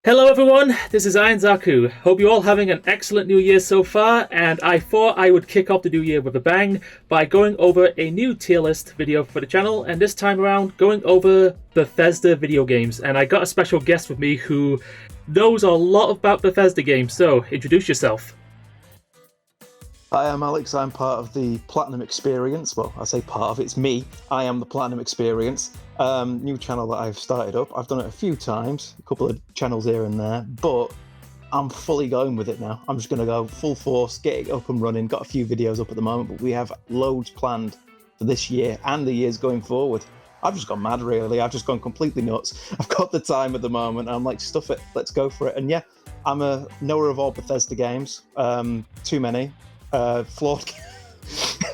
Hello everyone, this is IronZaku. Hope you're all having an excellent new year so far, and I thought I would kick off the new year with a bang by going over a new tier list video for the channel, and this time around going over Bethesda video games. And I got a special guest with me who knows a lot about Bethesda games, so introduce yourself. Hi, I'm Alex. I'm part of the Platinum Experience. Well, I say part of, it's me. I am the Platinum Experience. New channel that I've started up. I've done it a few times, a couple of channels here and there, but I'm fully going with it now. I'm just going to go full force, get it up and running. Got a few videos up at the moment, but we have loads planned for this year and the years going forward. I've just gone mad, really. I've just gone completely nuts. I've got the time at the moment. I'm like, stuff it, let's go for it. And yeah, I'm a knower of all Bethesda games. Too many. Flawed.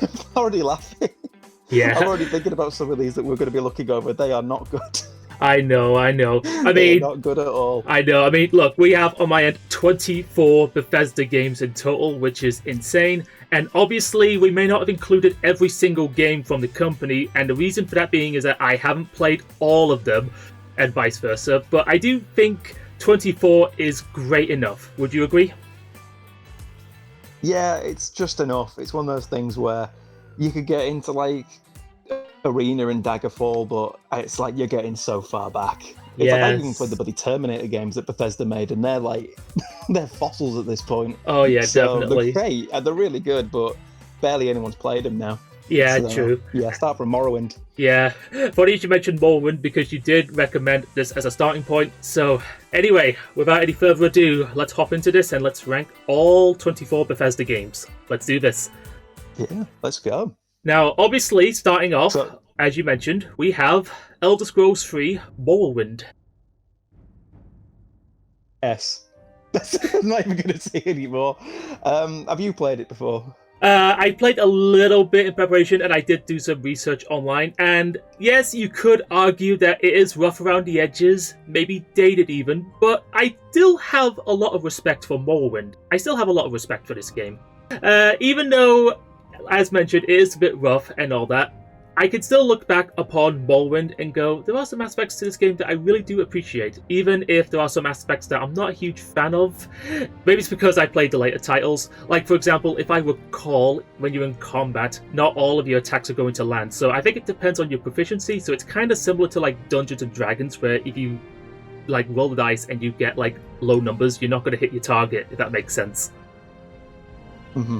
I'm already laughing. Yeah. I'm already thinking about some of these that we're going to be looking over. They are not good. I know. I They're mean, not good at all. I know. I mean, look, we have on my end 24 Bethesda games in total, which is insane. And obviously, we may not have included every single game from the company. And the reason for that being is that I haven't played all of them and vice versa. But I do think 24 is great enough. Would you agree? Yeah, it's just enough. It's one of those things where you could get into like Arena and Daggerfall, but it's like you're getting so far back. It's like I even played the bloody Terminator games that Bethesda made, and they're like they're fossils at this point. Oh yeah, so definitely. They're great and they're really good, but barely anyone's played them now. Yeah, So, true. Yeah, start from Morrowind. Yeah, funny you should mention Morrowind because you did recommend this as a starting point. So anyway, without any further ado, let's hop into this and let's rank all 24 Bethesda games. Let's do this. Yeah, let's go. Now, obviously, starting off, So- as you mentioned, we have Elder Scrolls 3 Morrowind. S. I'm not even going to say anymore. Have you played it before? I played a little bit in preparation and I did do some research online. And yes, you could argue that it is rough around the edges, maybe dated even, but I still have a lot of respect for Morrowind. I still have a lot of respect for this game. Even though, as mentioned, it is a bit rough and all that, I can still look back upon Morrowind and go, there are some aspects to this game that I really do appreciate, even if there are some aspects that I'm not a huge fan of. Maybe it's because I played the later titles. Like, for example, if I recall, when you're in combat, not all of your attacks are going to land. So I think it depends on your proficiency. So it's kind of similar to like Dungeons and Dragons, where if you like roll the dice and you get like low numbers, you're not going to hit your target, if that makes sense. Mm-hmm.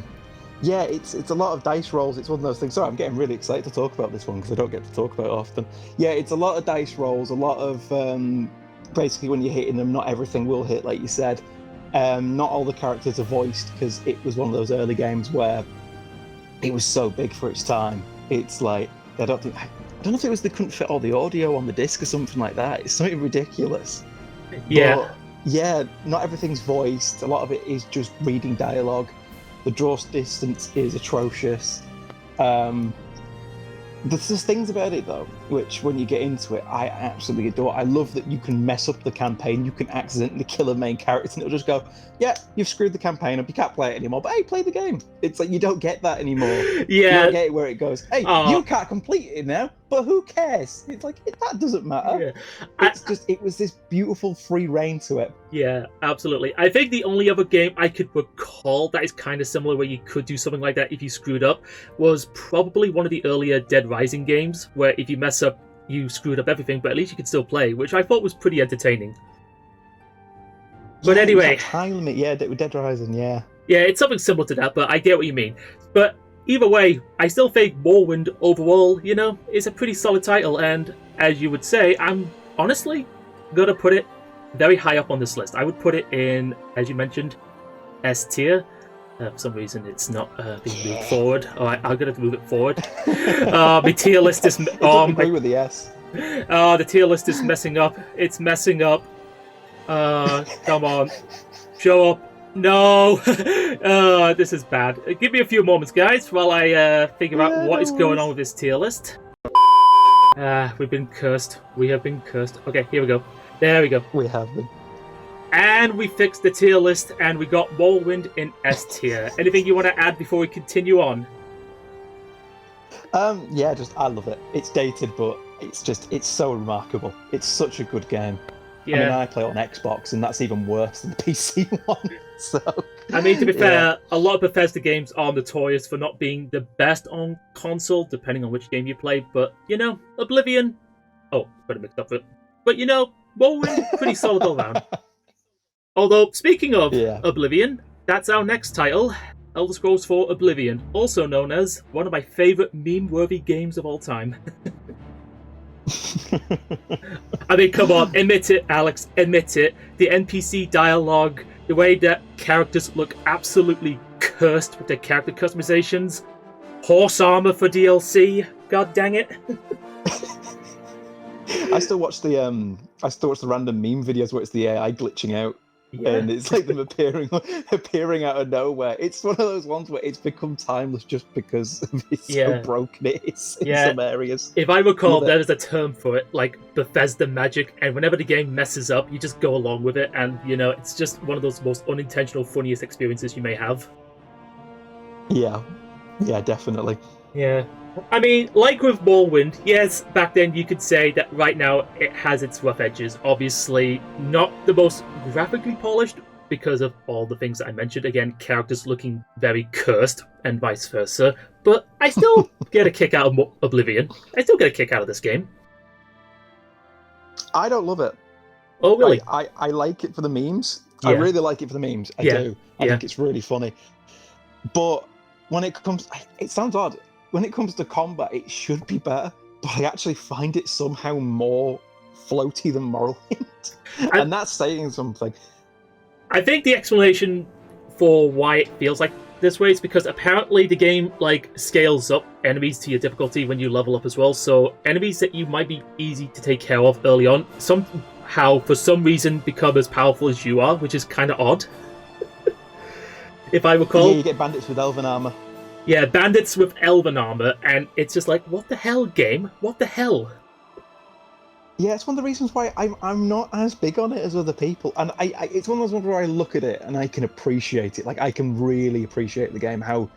Yeah, it's a lot of dice rolls. It's one of those things. Sorry, I'm getting really excited to talk about this one because I don't get to talk about it often. Yeah, it's a lot of dice rolls, a lot of basically when you're hitting them, not everything will hit, like you said. Not all the characters are voiced because it was one of those early games where it was so big for its time. It's like I don't know if it was they couldn't fit all the audio on the disc or something like that. It's something ridiculous. Yeah. But, yeah, not everything's voiced. A lot of it is just reading dialogue. The draw distance is atrocious. There's just things about it, though, which when you get into it, I absolutely adore. I love that you can mess up the campaign. You can accidentally kill a main character and it'll just go, yeah, you've screwed the campaign up. You can't play it anymore. But hey, play the game. It's like you don't get that anymore. Yeah. You don't get it where it goes, hey, you can't complete it now, but who cares? It's like, that doesn't matter. Yeah. It was this beautiful free reign to it. Yeah, absolutely. I think the only other game I could recall that is kind of similar where you could do something like that if you screwed up was probably one of the earlier Dead Rising games where if you mess up, you screwed up everything, but at least you could still play, which I thought was pretty entertaining. But anyway... Time limit, yeah, Dead Rising, yeah. Yeah, it's something similar to that, but I get what you mean. But either way, I still think Morrowind overall, is a pretty solid title, and as you would say, I'm honestly going to put it very high up on this list. I would put it in, as you mentioned, S tier. For some reason, it's not being moved forward. All right, I'm going to move it forward. My tier list is... agree with the S. The tier list is messing up. It's messing up. Come on. Show up. No! This is bad. Give me a few moments, guys, while I figure out what is going on with this tier list. We've been cursed. We have been cursed. Okay, here we go. There we go. We have been. And we fixed the tier list, and we got Morrowind in S tier. Anything you want to add before we continue on? Yeah, I love it. It's dated, but it's so remarkable. It's such a good game. I mean, I play on Xbox, and that's even worse than the PC one. So, I mean, to be fair, a lot of Bethesda games are notorious for not being the best on console, depending on which game you play. But, Oblivion... Oh, got it mixed up with it. But, Morrowind, pretty solid all round. Although, speaking of Oblivion, that's our next title, Elder Scrolls IV Oblivion, also known as one of my favourite meme-worthy games of all time. I mean, come on, admit it, Alex, admit it. The NPC dialogue, the way that characters look absolutely cursed with their character customizations, horse armor for DLC, god dang it. I still watch the random meme videos where it's the AI glitching out. Yeah. And it's like them appearing out of nowhere. It's one of those ones where it's become timeless just because it's so broken it is in some areas. If I recall, there is a term for it, like Bethesda magic, and whenever the game messes up, you just go along with it, and it's just one of those most unintentional, funniest experiences you may have. Yeah, definitely. Yeah. I mean, like with Morrowind, yes, back then you could say that right now it has its rough edges. Obviously, not the most graphically polished because of all the things that I mentioned. Again, characters looking very cursed and vice versa. But I still get a kick out of Oblivion. I still get a kick out of this game. I don't love it. Oh, really? I like it for the memes. Yeah. I really like it for the memes. I do. I think it's really funny. But when it comes... It sounds odd. When it comes to combat, it should be better, but I actually find it somehow more floaty than Morrowind. And that's saying something. I think the explanation for why it feels like this way is because apparently the game scales up enemies to your difficulty when you level up as well. So enemies that you might be easy to take care of early on, somehow, for some reason, become as powerful as you are, which is kind of odd. If I recall... Yeah, you get bandits with elven armor. Yeah, bandits with elven armor, and it's just like, what the hell, game? What the hell? Yeah, it's one of the reasons why I'm not as big on it as other people, and it's one of those ones where I look at it and I can appreciate it. Like, I can really appreciate the game, how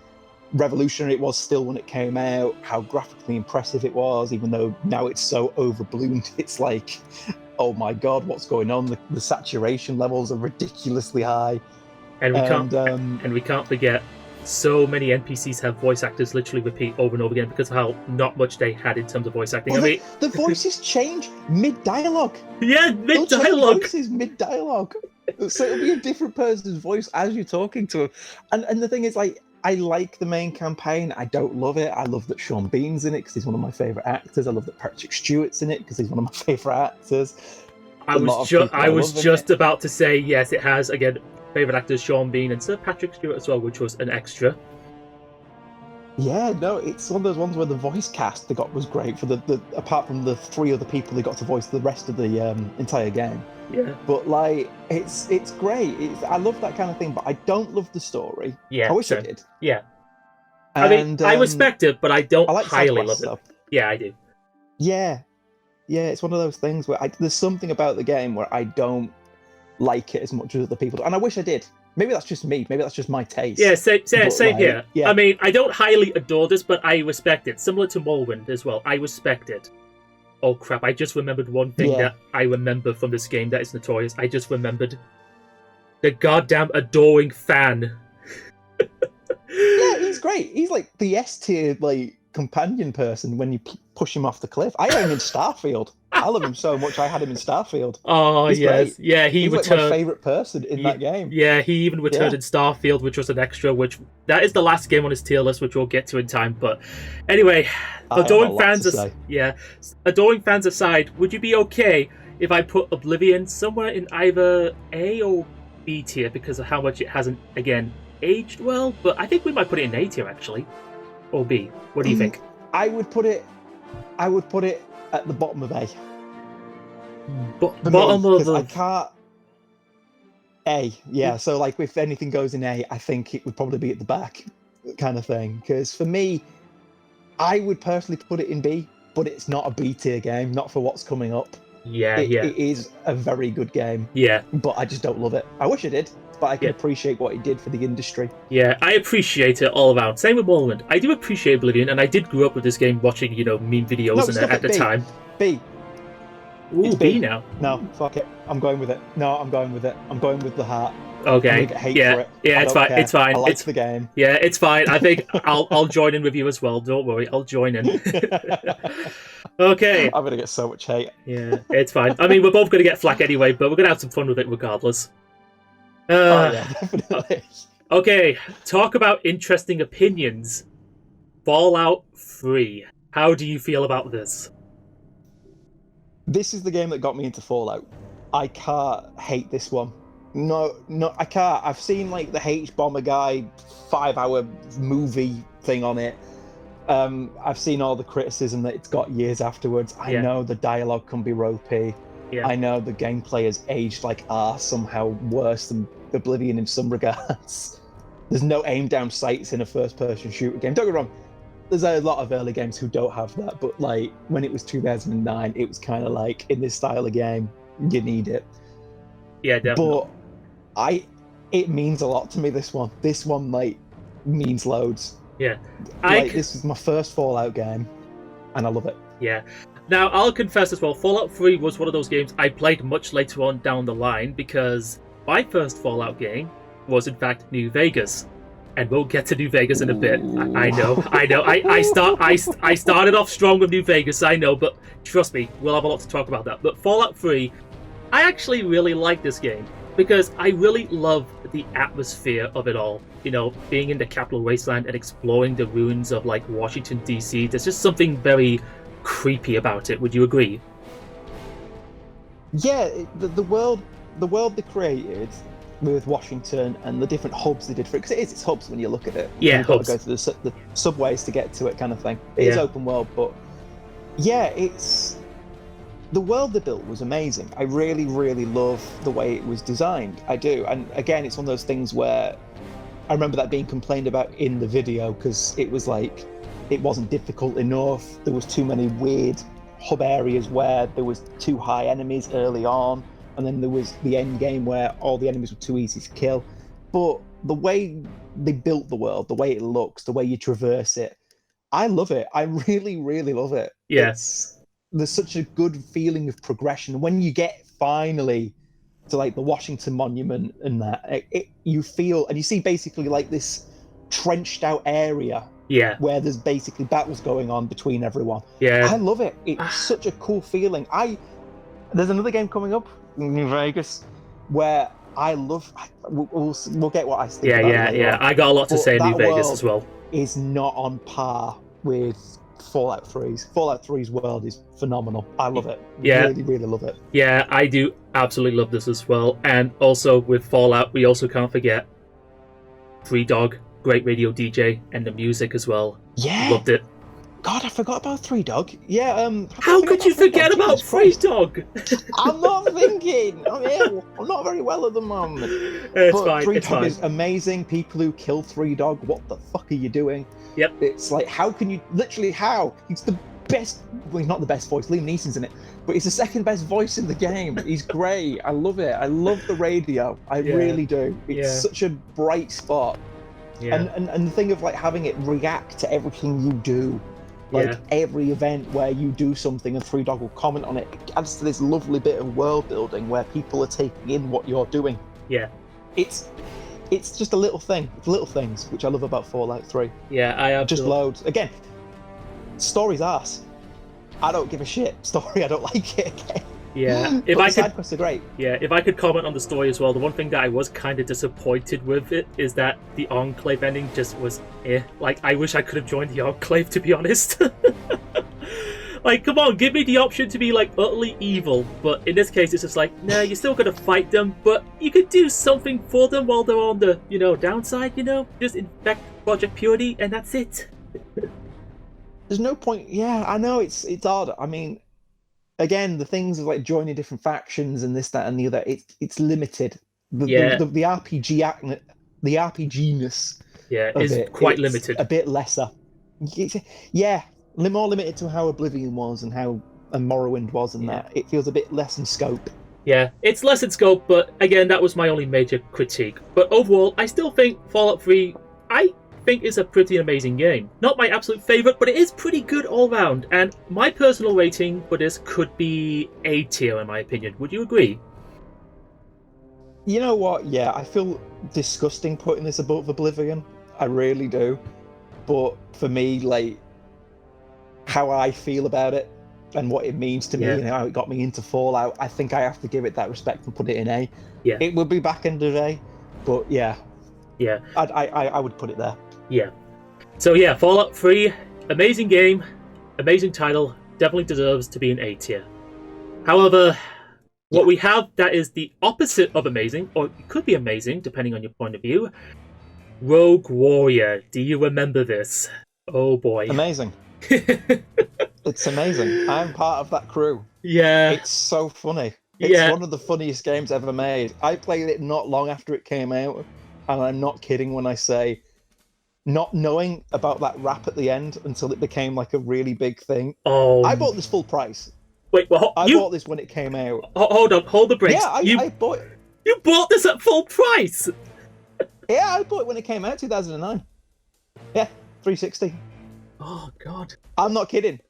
revolutionary it was still when it came out, how graphically impressive it was, even though now it's so overbloomed. It's like, oh my god, what's going on? The saturation levels are ridiculously high, and we can't forget. So many NPCs have voice actors literally repeat over and over again because of how not much they had in terms of voice acting. Well, the voices change mid-dialogue. Yeah, mid-dialogue. Voices mid-dialogue. So it'll be a different person's voice as you're talking to them. And the thing is, I like the main campaign. I don't love it. I love that Sean Bean's in it because he's one of my favourite actors. I love that Patrick Stewart's in it because he's one of my favourite actors. I was just about to say, yes, it has, again... Favourite actors Sean Bean and Sir Patrick Stewart as well, which was an extra. Yeah, no, it's one of those ones where the voice cast they got was great for the apart from the 3 other people they got to voice the rest of the entire game. Yeah. But it's great. I love that kind of thing, but I don't love the story. Yeah. I wish I did. Yeah. I respect it, but I don't highly love it. Yeah, I do. Yeah. Yeah, it's one of those things where there's something about the game where I don't like it as much as other people do. And I wish I did. Maybe that's just me. Maybe that's just my taste. Yeah, same here. Yeah. I mean, I don't highly adore this, but I respect it. Similar to Morrowind as well. I respect it. Oh crap, I just remembered one thing that I remember from this game that is notorious. I just remembered the goddamn adoring fan. Yeah, he's great. He's like the S-tier companion person when you push him off the cliff. I had him in Starfield. I love him so much. I had him in Starfield. Oh, he's yes. Great. Yeah, he's like my favourite person in that game. Yeah, he even returned in Starfield, which was an extra, that is the last game on his tier list, which we'll get to in time. But anyway, adoring fans aside, would you be okay if I put Oblivion somewhere in either A or B tier because of how much it hasn't, again, aged well? But I think we might put it in A tier, actually. Or B. What do you think? I would put it at the bottom of A. Bottom of the... I can't... A, yeah. So, if anything goes in A, I think it would probably be at the back, kind of thing. Because for me, I would personally put it in B, but it's not a B tier game, not for what's coming up. It is a very good game. Yeah. But I just don't love it. I wish I did, but I can appreciate what it did for the industry. Yeah, I appreciate it all around. Same with Morrowind. I do appreciate Oblivion, and I did grow up with this game watching, meme videos at the time. B. Ooh, It's B B. now. No, fuck it. I'm going with it. No, I'm going with it. I'm going with the heart. Okay. I'm gonna get hate Yeah. for it. Yeah. I It's don't fine. care. It's fine. I like It's the game. Yeah. It's fine. I think I'll join in with you as well. Don't worry. I'll join in. Okay. I'm gonna get so much hate. Yeah. It's fine. I mean, we're both gonna get flack anyway, but we're gonna have some fun with it regardless. Oh yeah, definitely. Okay. Talk about interesting opinions. Fallout 3. How do you feel about this? This is the game that got me into Fallout. I can't hate this one. No, I can't. I've seen like the H-Bomber guy 5-hour movie thing on it. I've seen all the criticism that it's got years afterwards. I know the dialogue can be ropey. Yeah. I know the gameplay has aged like somehow worse than Oblivion in some regards. There's no aim down sights in a first-person shooter game. Don't get me wrong. There's a lot of early games who don't have that, but like when it was 2009, it was kind of like in this style of game, you need it. Yeah, definitely. But it means a lot to me. This one like means loads. Yeah, This is my first Fallout game, and I love it. Yeah. Now I'll confess as well. Fallout 3 was one of those games I played much later on down the line because my first Fallout game was in fact New Vegas. And we'll get to New Vegas in a bit. I know. I started off strong with New Vegas, I know, but trust me, we'll have a lot to talk about that. But Fallout 3, I actually really like this game because I really love the atmosphere of it all. You know, being in the Capital Wasteland and exploring the ruins of like Washington DC. There's just something very creepy about it. Would you agree? Yeah, the world they created with Washington and the different hubs they did for it, because it's hubs when you look at it. Yeah, you've got to go through the subways to get to it, kind of thing. It is open world, but yeah, it's the world they built was amazing. I really, really love the way it was designed. I do, and again, it's one of those things where I remember that being complained about in the video because it was like it wasn't difficult enough. There was too many weird hub areas where there was too high enemies early on. And then there was the end game where all the enemies were too easy to kill. But the way they built the world, the way it looks, the way you traverse it, I love it. I really, really love it. Yes. There's such a good feeling of progression. When you get finally to like the Washington Monument and that, you feel, and you see basically like this trenched out area where there's basically battles going on between everyone. Yeah. I love it. It's such a cool feeling. There's another game coming up, New Vegas, where I love. We'll get what I think. Yeah. I got a lot to say in New Vegas as well. Is not on par with Fallout 3's. Fallout 3's world is phenomenal. I love it. Yeah. Really, really love it. Yeah, I do absolutely love this as well. And also with Fallout, we also can't forget Free Dog, great radio DJ, and the music as well. Yeah. Loved it. God, I forgot about Free Dog. Yeah, how could you forget about Free Dog? I'm not thinking. I'm not very well at the moment. It's fine. Free Dog is amazing. People who kill Free Dog, what the fuck are you doing? Yep. It's like, how can you, literally how? He's the best, well, he's not the best voice, Liam Neeson's in it, but he's the second best voice in the game. He's great. I love it. I love the radio. I really do. It's such a bright spot. Yeah. And the thing of like having it react to everything you do. Like every event where you do something and Free Dog will comment on it, it adds to this lovely bit of world building where people are taking in what you're doing. Yeah. It's just a little thing. It's little things, which I love about Fallout 3. Yeah, I have just loads. Again, story's arse. I don't give a shit. Story, I don't like it. Again. Yeah, side quests are great. Yeah, if I could comment on the story as well, the one thing that I was kind of disappointed with it is that the Enclave ending just was Like, I wish I could have joined the Enclave, to be honest. Like, come on, give me the option to be, like, utterly evil. But in this case, it's just like, no, you're still gonna fight them, but you could do something for them while they're on the, downside, Just infect Project Purity, and that's it. There's no point. Yeah, I know, it's odd. I mean, again, the things of like joining different factions and this, that, and the other, it's limited. The RPGness. Yeah, is quite limited. A bit lesser. Yeah, more limited to how Oblivion was and how Morrowind was, and that it feels a bit less in scope. Yeah, it's less in scope, but again, that was my only major critique. But overall, I still think Fallout 3. I think it's a pretty amazing game. Not my absolute favourite, but it is pretty good all round. And my personal rating for this could be A tier, in my opinion. Would you agree? You know what? Yeah, I feel disgusting putting this above Oblivion. I really do. But for me, like, how I feel about it and what it means to me and how it got me into Fallout, I think I have to give it that respect and put it in A. Yeah. It would be back end of A, but yeah. Yeah. I would put it there. Yeah. So yeah, Fallout 3, amazing game, amazing title, definitely deserves to be an A tier. However, what we have that is the opposite of amazing, or it could be amazing, depending on your point of view. Rouge Warrior. Do you remember this? Oh boy. Amazing. It's amazing. I'm part of that crew. Yeah. It's so funny. It's one of the funniest games ever made. I played it not long after it came out, and I'm not kidding when I say not knowing about that rap at the end until it became like a really big thing. Oh. I bought this full price. Wait, well, I bought this when it came out. Hold on, hold the brakes. Yeah, I bought it. You bought this at full price? Yeah, I bought it when it came out, 2009. Yeah, 360. Oh, God. I'm not kidding.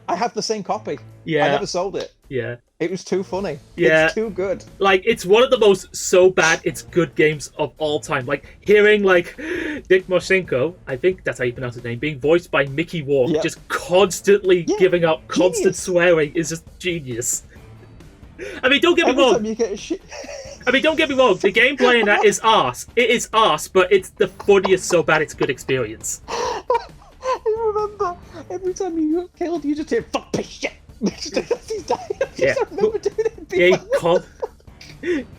I have the same copy. Yeah. I never sold it. Yeah. It was too funny. Yeah. It's too good. Like, it's one of the most so bad it's good games of all time. Like, hearing, like, Dick Moshenko, I think that's how you pronounce his name, being voiced by Mickey Rourke, just constantly giving out constant swearing is just genius. I mean, don't get me wrong. Don't get me wrong. The gameplay in that is arse. It is arse, but it's the funniest so bad it's good experience. I remember every time you got killed, you just hear "fuck piss shit." He's dying. I remember doing it.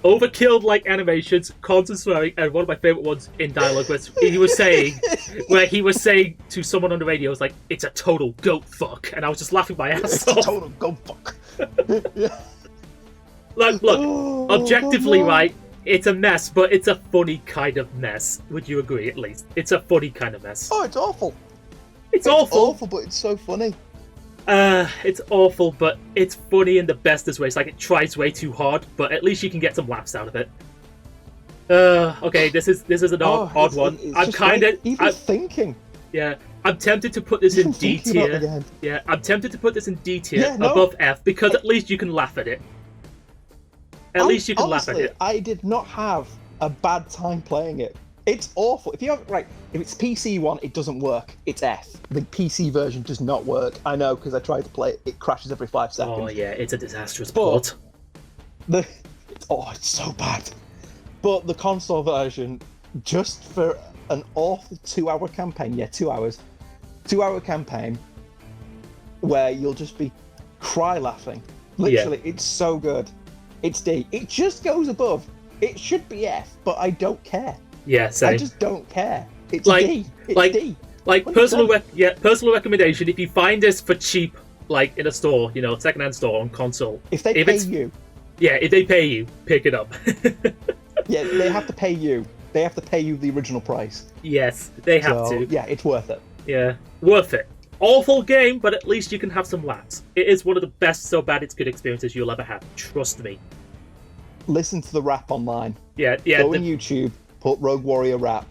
Overkilled like animations, constant swearing, and one of my favorite ones in dialogue was he was saying to someone on the radio, "Was like it's a total goat fuck," and I was just laughing my ass off. It's a total goat fuck. Look, objectively, right? It's a mess, but it's a funny kind of mess. Would you agree? At least it's a funny kind of mess. Oh, it's awful. It's awful, but it's so funny. It's awful, but it's funny in the bestest ways. Like, it tries way too hard, but at least you can get some laughs out of it. Okay, this is an odd one. I'm kind of thinking. Yeah, I'm tempted to put this in D tier. Yeah, I'm tempted to put this in D tier above F because at least you can laugh at it. At least you can laugh at it. I did not have a bad time playing it. It's awful. If it's PC one, it doesn't work. It's F. The PC version does not work. I know because I tried to play it. It crashes every 5 seconds. Oh yeah, it's a disastrous port. It's so bad. But the console version, just for an awful 2-hour campaign. Yeah, 2 hours. 2-hour campaign where you'll just be cry laughing. Literally, it's so good. It's D. It just goes above. It should be F, but I don't care. Yeah, same. I just don't care. It's D. It's D. Like personal recommendation. If you find this for cheap, like in a store, secondhand store on console. If they pay you. Yeah, if they pay you, pick it up. Yeah, they have to pay you. They have to pay you the original price. Yes, they have to. Yeah, it's worth it. Yeah, worth it. Awful game, but at least you can have some laughs. It is one of the best so bad it's good experiences you'll ever have. Trust me. Listen to the rap online. Yeah. Go on YouTube, put Rouge Warrior rap.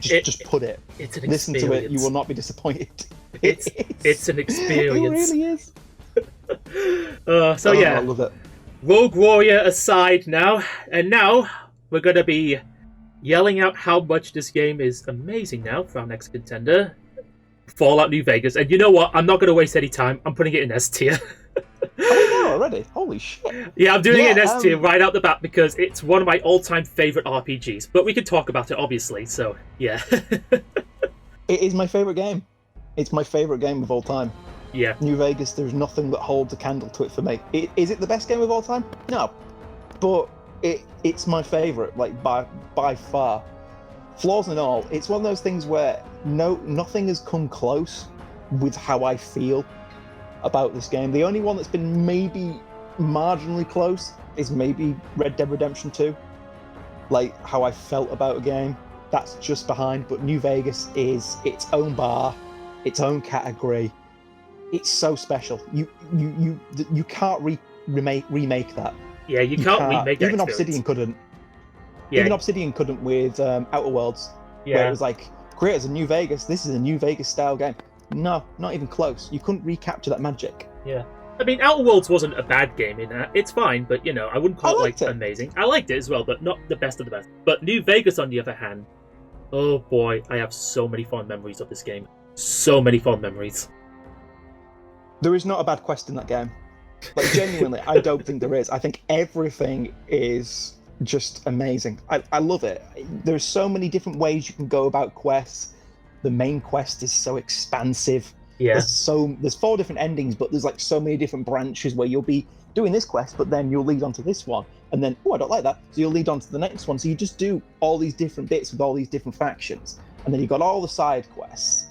Just put it. It's an Listen experience. to it. You will not be disappointed. It's an experience. It really is. I love it. Rouge Warrior aside now, and now we're going to be yelling out how much this game is amazing now for our next contender, Fallout New Vegas. And you know what? I'm not going to waste any time. I'm putting it in S tier. Oh, no, already? Holy shit. Yeah, I'm doing it in S tier right out the bat because it's one of my all-time favourite RPGs. But we can talk about it, obviously, so yeah. It is my favourite game. It's my favourite game of all time. Yeah. New Vegas, there's nothing that holds a candle to it for me. Is it the best game of all time? No. But it's my favourite, like, by far. Flaws and all, it's one of those things where nothing has come close with how I feel about this game. The only one that's been maybe marginally close is maybe Red Dead Redemption 2. Like, how I felt about a game. That's just behind, but New Vegas is its own bar, its own category. It's so special. You can't remake that. Yeah, you can't remake that. Even Obsidian couldn't. Yeah. Even Obsidian couldn't with Outer Worlds, where it was like creators of New Vegas, this is a New Vegas style game. No, not even close. You couldn't recapture that magic. Yeah. I mean, Outer Worlds wasn't a bad game in that. It's fine, but, I wouldn't call it, amazing. I liked it as well, but not the best of the best. But New Vegas, on the other hand, oh boy, I have so many fond memories of this game. So many fond memories. There is not a bad quest in that game. Like, genuinely, I don't think there is. I think everything is just amazing. I love it. There's so many different ways you can go about quests. The main quest is so expansive. Yeah. There's 4 different endings, but there's like so many different branches where you'll be doing this quest, but then you'll lead on to this one, and then, I don't like that, so you'll lead on to the next one. So you just do all these different bits with all these different factions, and then you've got all the side quests,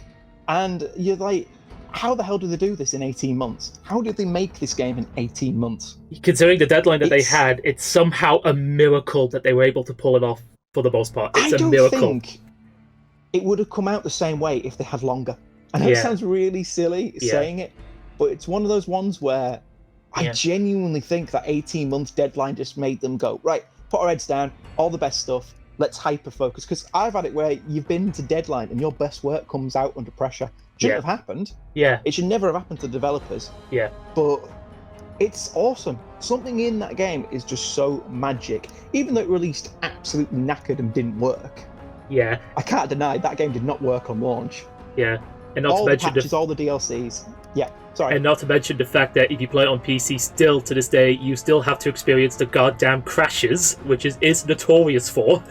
and you're like, how the hell do they do this in 18 months? How did they make this game in 18 months? Considering the deadline that they had, it's somehow a miracle that they were able to pull it off for the most part. It's a miracle. I don't think it would have come out the same way if they had longer. I know it sounds really silly saying it, but it's one of those ones where I genuinely think that 18-month deadline just made them go, right, put our heads down, all the best stuff, let's hyper-focus. Because I've had it where you've been to deadline and your best work comes out under pressure. Shouldn't have happened. Yeah. It should never have happened to developers. Yeah. But it's awesome. Something in that game is just so magic. Even though it released absolutely knackered and didn't work. Yeah. I can't deny that game did not work on launch. Yeah. And not all to mention the patches, all the DLCs. Yeah, sorry. And not to mention the fact that if you play it on PC, still to this day, you still have to experience the goddamn crashes, which is notorious for.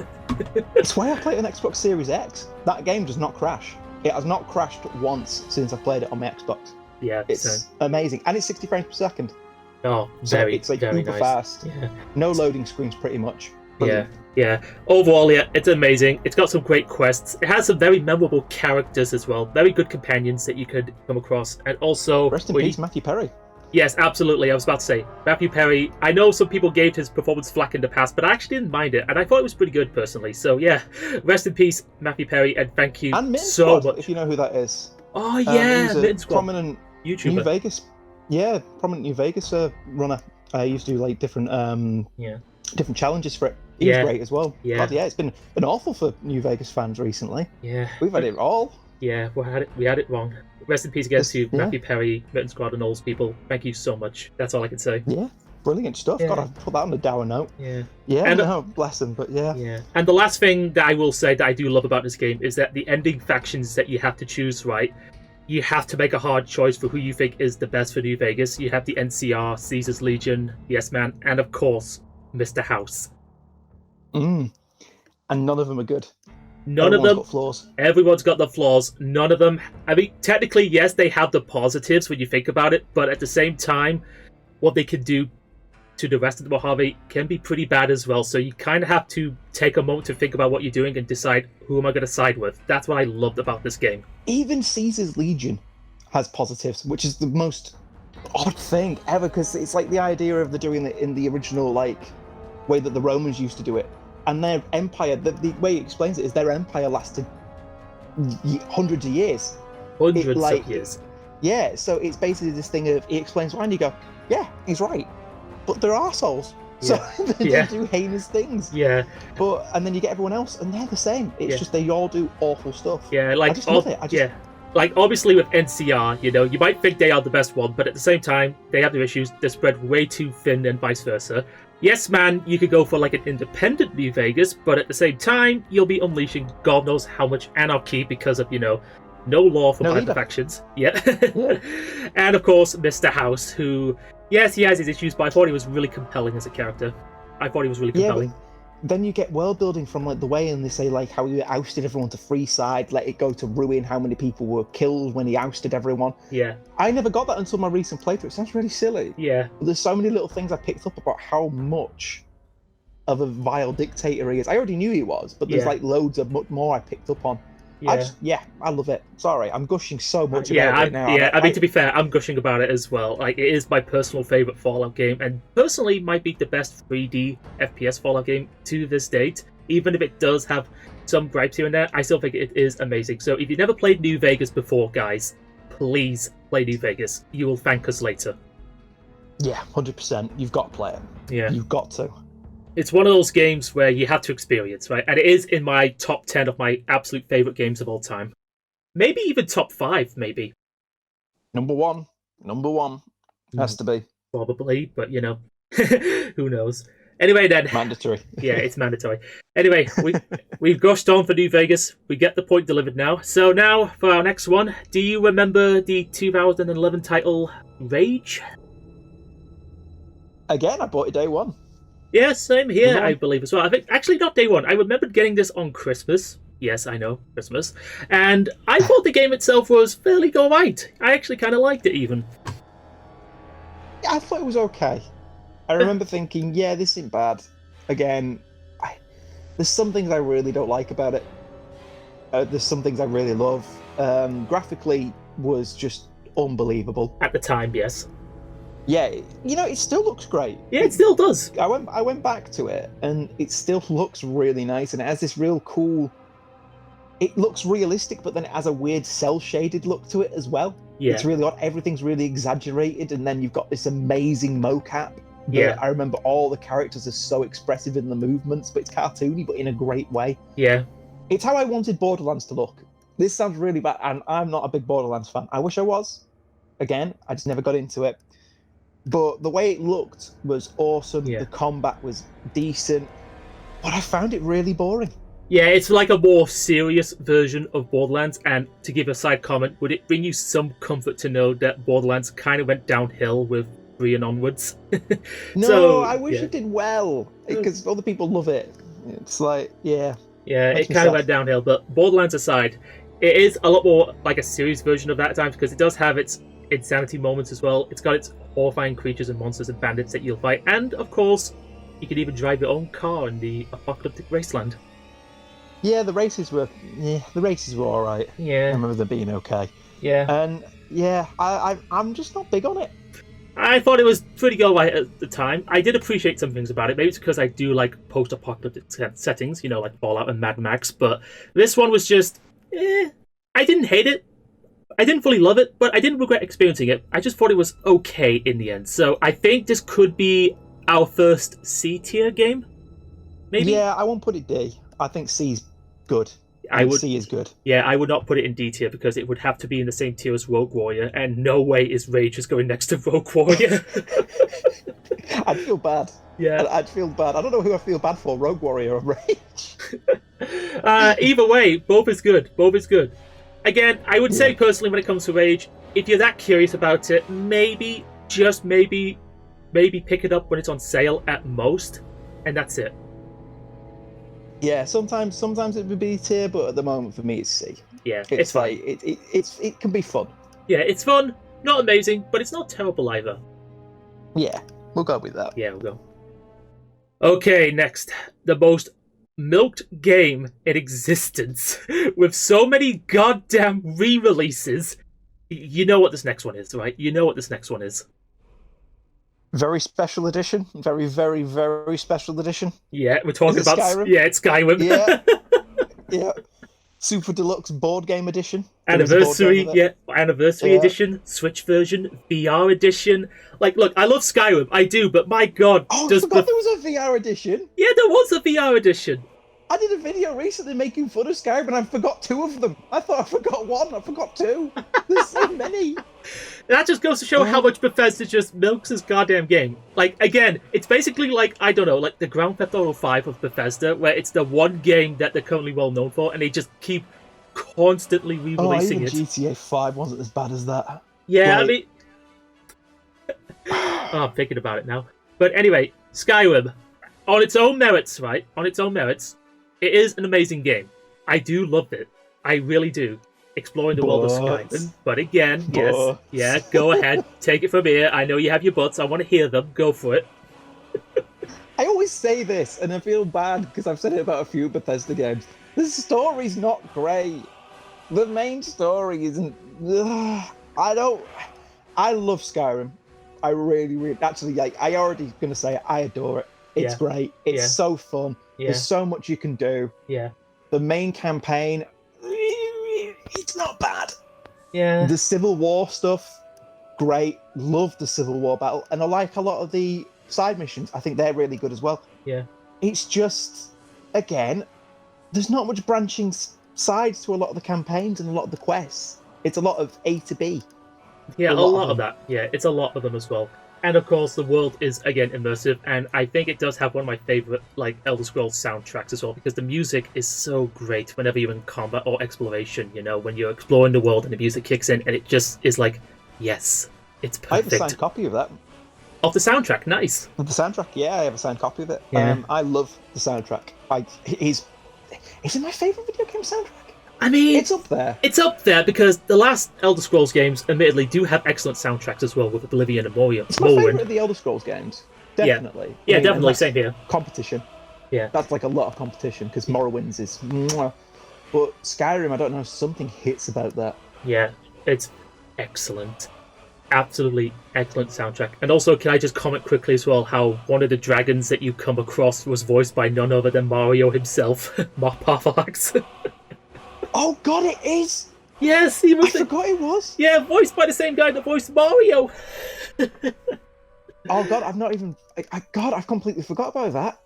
It's why I play it on Xbox Series X. That game does not crash. It has not crashed once since I played it on my Xbox. Yeah, it's amazing, and it's 60 frames per second. Oh, so very, it's like very uber nice. Fast. Yeah. No loading screens, pretty much. Brilliant. Yeah. Overall, it's amazing. It's got some great quests. It has some very memorable characters as well. Very good companions that you could come across. And also... Rest in peace, Matthew Perry. Yes, absolutely. I was about to say, Matthew Perry, I know some people gave his performance flack in the past, but I actually didn't mind it. And I thought it was pretty good, personally. So, yeah, rest in peace, Matthew Perry, and thank you and so much. If you know who that is. Oh, yeah, he's a prominent YouTuber. New Vegas... Yeah, prominent New Vegas runner. I used to do, like, different challenges for it. He was great as well. Yeah. God, it's been awful for New Vegas fans recently. Yeah. We've had it all. Yeah, we had it wrong. Rest in peace again to Matthew Perry, Mitten Squad, and all those people. Thank you so much. That's all I can say. Yeah, brilliant stuff. Yeah. God, I put that on a dour note. Yeah. Yeah, and, no, bless him, but yeah. Yeah. And the last thing that I will say that I do love about this game is that the ending factions that you have to choose, right? You have to make a hard choice for who you think is the best for New Vegas. You have the NCR, Caesar's Legion, Yes Man, and of course, Mr. House. And none of them are good. None of them. Got flaws. Everyone's got the flaws. None of them. I mean, technically, yes, they have the positives when you think about it, but at the same time, what they can do to the rest of the Mojave can be pretty bad as well. So you kind of have to take a moment to think about what you're doing and decide who am I going to side with. That's what I loved about this game. Even Caesar's Legion has positives, which is the most odd thing ever, because it's like the idea of doing it in the original way that the Romans used to do it. And their empire, the way he explains it is their empire lasted hundreds of years. Hundreds of years. Yeah, so it's basically this thing of, he explains why, and you go, yeah, he's right. But they're arseholes. So they do heinous things. Yeah. And then you get everyone else, and they're the same. It's just they all do awful stuff. Yeah, like, I just love it. Like, obviously with NCR, you might think they are the best one, but at the same time, they have their issues. They're spread way too thin and vice versa. Yes, man, you could go for like an independent New Vegas, but at the same time, you'll be unleashing God knows how much anarchy because of, no law for minor factions. Yeah. And of course, Mr. House, who, yes, he has his issues, but I thought he was really compelling as a character. I thought he was really compelling. Yeah, then you get world building from the way, and they say how you ousted everyone to Freeside, let it go to ruin, how many people were killed when he ousted everyone. Yeah. I never got that until my recent playthrough. It sounds really silly. Yeah. But there's so many little things I picked up about how much of a vile dictator he is. I already knew he was, but there's loads of much more I picked up on. Yeah. I love it. Sorry, I'm gushing so much about it right now. Yeah, I mean, to be fair, I'm gushing about it as well. Like, it is my personal favourite Fallout game, and personally might be the best 3D FPS Fallout game to this date. Even if it does have some gripes here and there, I still think it is amazing. So if you've never played New Vegas before, guys, please play New Vegas. You will thank us later. Yeah, 100%. You've got to play it. Yeah. You've got to. It's one of those games where you have to experience, right? And it is in my top 10 of my absolute favourite games of all time. Maybe even top 5, maybe. Number one. Has to be. Probably, but who knows? Anyway, then. Mandatory. Yeah, it's mandatory. Anyway, we've gushed on for New Vegas. We get the point delivered now. So now, for our next one, do you remember the 2011 title Rage? Again, I bought it day one. Yeah, same here, I believe as well. I think, actually, not day one. I remembered getting this on Christmas. Yes, I know, Christmas. And I thought the game itself was fairly alright. I actually kind of liked it, even. Yeah, I thought it was okay. I remember thinking, yeah, this isn't bad. Again, there's some things I really don't like about it. There's some things I really love. Graphically was just unbelievable. At the time, yes. Yeah, it still looks great. Yeah, it still does. I went back to it, and it still looks really nice, and it has this real cool... It looks realistic, but then it has a weird cel-shaded look to it as well. Yeah. It's really odd. Everything's really exaggerated, and then you've got this amazing mocap. Yeah. I remember all the characters are so expressive in the movements, but it's cartoony, but in a great way. Yeah. It's how I wanted Borderlands to look. This sounds really bad, and I'm not a big Borderlands fan. I wish I was. Again, I just never got into it. But the way it looked was awesome. Yeah. The combat was decent, but I found it really boring. Yeah, it's like a more serious version of Borderlands, and to give a side comment, would it bring you some comfort to know that Borderlands kind of went downhill with 3 and onwards? No, I wish it did well, because other people love it. It's like, yeah. Yeah, it kind of went downhill, but Borderlands aside, it is a lot more like a serious version of that at times, because it does have its insanity moments as well. It's got its horrifying creatures and monsters and bandits that you'll fight, and of course, you can even drive your own car in the apocalyptic wasteland. Yeah, the races were all right. Yeah, I remember them being okay. Yeah, and yeah, I'm just not big on it. I thought it was pretty alright at the time. I did appreciate some things about it. Maybe it's because I do like post-apocalyptic settings, like Fallout and Mad Max. But this one was just, I didn't hate it. I didn't fully love it, but I didn't regret experiencing it. I just thought it was okay in the end. So I think this could be our first C-tier game. Maybe. Yeah, I won't put it D. I think C's good. C is good. Yeah, I would not put it in D tier because it would have to be in the same tier as Rogue Warrior, and no way is Rage just going next to Rogue Warrior. I'd feel bad. Yeah, I'd feel bad. I don't know who I feel bad for, Rogue Warrior or Rage. Either way, both is good. Both is good. Again, I would say personally, when it comes to Rage, if you're that curious about it, maybe, just maybe pick it up when it's on sale at most, and that's it. Yeah, sometimes it would be tier, but at the moment for me it's C. Yeah, it's like it can be fun. Yeah, it's fun, not amazing, but it's not terrible either. Yeah, we'll go with that. Yeah, we'll go. Okay, next, the most milked game in existence, with so many goddamn re-releases. You know what this next one is, right? You know what this next one is. Very special edition. Very, very, very special edition. Yeah, we're talking about Skyrim. Yeah, it's Skyrim. Yeah, yeah. Super Deluxe Board Game Edition. Anniversary edition, Switch version, VR edition. Like, look, I love Skyrim, I do, but my god, I forgot there was a VR edition. Yeah, there was a VR edition. I did a video recently making fun of Skyrim, and I forgot 2 of them. I thought I forgot 1. I forgot 2. There's so many. That just goes to show how much Bethesda just milks this goddamn game. Like, again, it's basically like, I don't know, like the Grand Theft Auto 5 of Bethesda, where it's the one game that they're currently well known for, and they just keep constantly re-releasing it. Even GTA 5 wasn't as bad as that. Yeah, I mean... I'm thinking about it now. But anyway, Skyrim, on its own merits, right? On its own merits, it is an amazing game. I do love it. I really do. Exploring the world of Skyrim. But again, yes. Yeah, go ahead. Take it from here. I know you have your butts. I want to hear them. Go for it. I always say this, and I feel bad because I've said it about a few Bethesda games. The story's not great. The main story isn't... I love Skyrim. I really... Actually, I already going to say it, I adore it. It's great. It's so fun. There's so much you can do. Yeah. The main campaign, it's not bad. Yeah. The Civil War stuff, great. Love the Civil War battle. And I like a lot of the side missions. I think they're really good as well. Yeah. it's just, again, there's not much branching sides to a lot of the campaigns and a lot of the quests. It's a lot of A to B. Yeah, a lot of that. Yeah, it's a lot of them as well. And of course, the world is again immersive, and I think it does have one of my favorite Elder Scrolls soundtracks as well, because the music is so great whenever you're in combat or exploration. When you're exploring the world and the music kicks in, and it just is like, yes, it's perfect. I have a signed copy of that. Of the soundtrack, nice. Of the soundtrack, yeah, I have a signed copy of it. Yeah. I love the soundtrack. Is it my favorite video game soundtrack? I mean, it's up there. It's up there because the last Elder Scrolls games, admittedly, do have excellent soundtracks as well, with Oblivion and Morrowind. It's my favourite of the Elder Scrolls games. Definitely. Yeah, definitely. Same here. Competition. Yeah. That's like a lot of competition, because Morrowind's is... Mwah. But Skyrim, I don't know, something hits about that. Yeah, it's excellent. Absolutely excellent soundtrack. And also, can I just comment quickly as well how one of the dragons that you come across was voiced by none other than Mario himself, Parfax. Oh god, it is! Yes, he was. I forgot it was. Yeah, voiced by the same guy that voiced Mario. Oh god, I've completely forgot about that.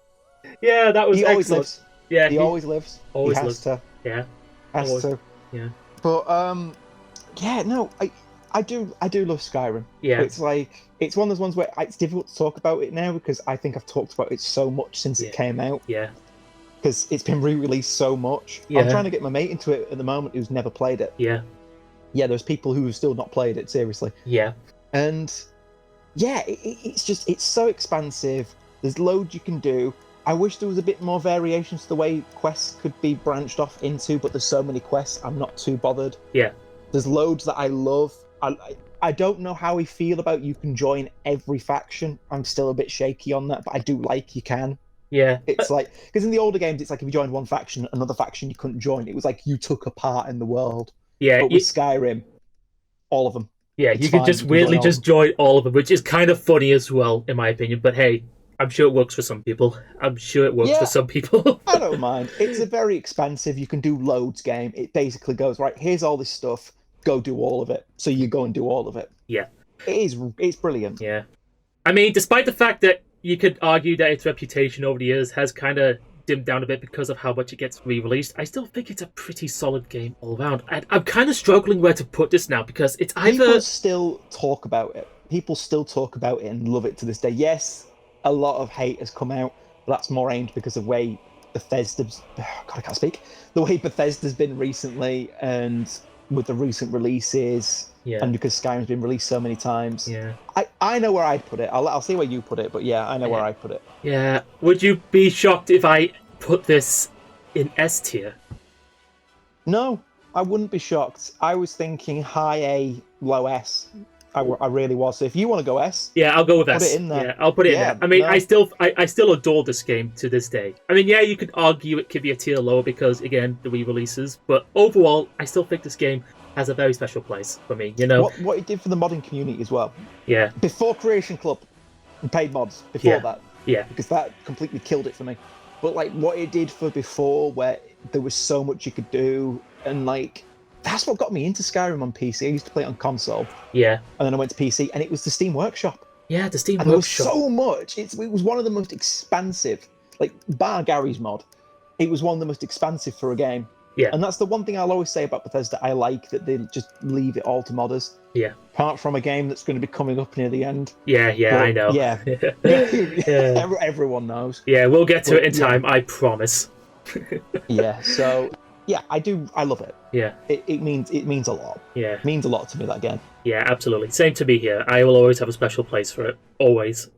Yeah, that was he excellent. Always lives. Yeah, he always lives. Always he has lives. to. Yeah, has always. to. Yeah. But yeah, no, I do love Skyrim. Yeah. But it's one of those ones where it's difficult to talk about it now, because I think I've talked about it so much since it came out. Yeah. Because it's been re-released so much. Yeah. I'm trying to get my mate into it at the moment who's never played it. Yeah. Yeah, there's people who have still not played it, seriously. Yeah. And yeah, it's so expansive. There's loads you can do. I wish there was a bit more variations to the way quests could be branched off into, but there's so many quests, I'm not too bothered. Yeah. There's loads that I love. I don't know how we feel about you can join every faction. I'm still a bit shaky on that, but I do like you can. Yeah. It's like, because in the older games, it's like if you joined one faction, another faction you couldn't join. It was like you took a part in the world. Yeah. But with Skyrim, all of them. Yeah, you could just weirdly just join all of them, which is kind of funny as well, in my opinion. But hey, I'm sure it works for some people. I don't mind. It's a very expansive, you can do loads game. It basically goes, right, here's all this stuff, go do all of it. So you go and do all of it. Yeah. It's brilliant. Yeah. I mean, despite the fact that you could argue that its reputation over the years has kind of dimmed down a bit because of how much it gets re-released, I still think it's a pretty solid game all around. I'm kind of struggling where to put this now, because it's either... People still talk about it. People still talk about it and love it to this day. Yes, a lot of hate has come out, but that's more aimed because of the way Bethesda's... God, I can't speak. The way Bethesda's been recently, and with the recent releases... Yeah. And because Skyrim's been released so many times. Yeah. I know where I'd put it. I'll see where you put it, but yeah, I know where I'd put it. Yeah. Would you be shocked if I put this in S tier? No, I wouldn't be shocked. I was thinking high A, low S. I really was. So if you want to go S, yeah, I'll go with S. Put it in there. Yeah, I'll put it in there. I mean, no. I still adore this game to this day. I mean, yeah, you could argue it could be a tier lower because, again, the re-releases. But overall, I still think this game has a very special place for me, What it did for the modding community as well. Yeah. Before Creation Club and paid mods, before that. Yeah. Because that completely killed it for me. But, what it did for before, where there was so much you could do, and, that's what got me into Skyrim on PC. I used to play it on console. Yeah. And then I went to PC, and it was the Steam Workshop. Yeah, the Steam Workshop. Workshop. There was so much. It was one of the most expansive, bar Gary's mod, it was one of the most expansive for a game. Yeah. And that's the one thing I'll always say about Bethesda. I like that they just leave it all to modders. Yeah. Apart from a game that's going to be coming up near the end. Yeah, but, I know. Yeah. Yeah. Everyone knows. Yeah, we'll get to it in time, I promise. Yeah, so... Yeah, I love it. Yeah. It means a lot. Yeah. It means a lot to me, that game. Yeah, absolutely. Same to me here. I will always have a special place for it. Always.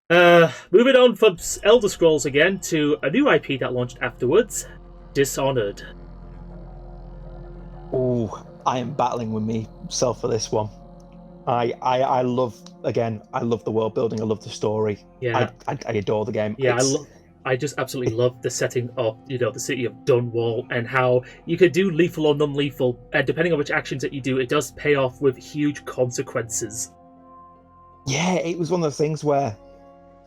Moving on from Elder Scrolls again to a new IP that launched afterwards, Dishonored. Oh, I am battling with myself for this one. I love the world building. I love the story. Yeah. I adore the game. Yeah, I just absolutely love the setting of, the city of Dunwall, and how you could do lethal or non-lethal, and depending on which actions that you do, it does pay off with huge consequences. Yeah, it was one of those things where,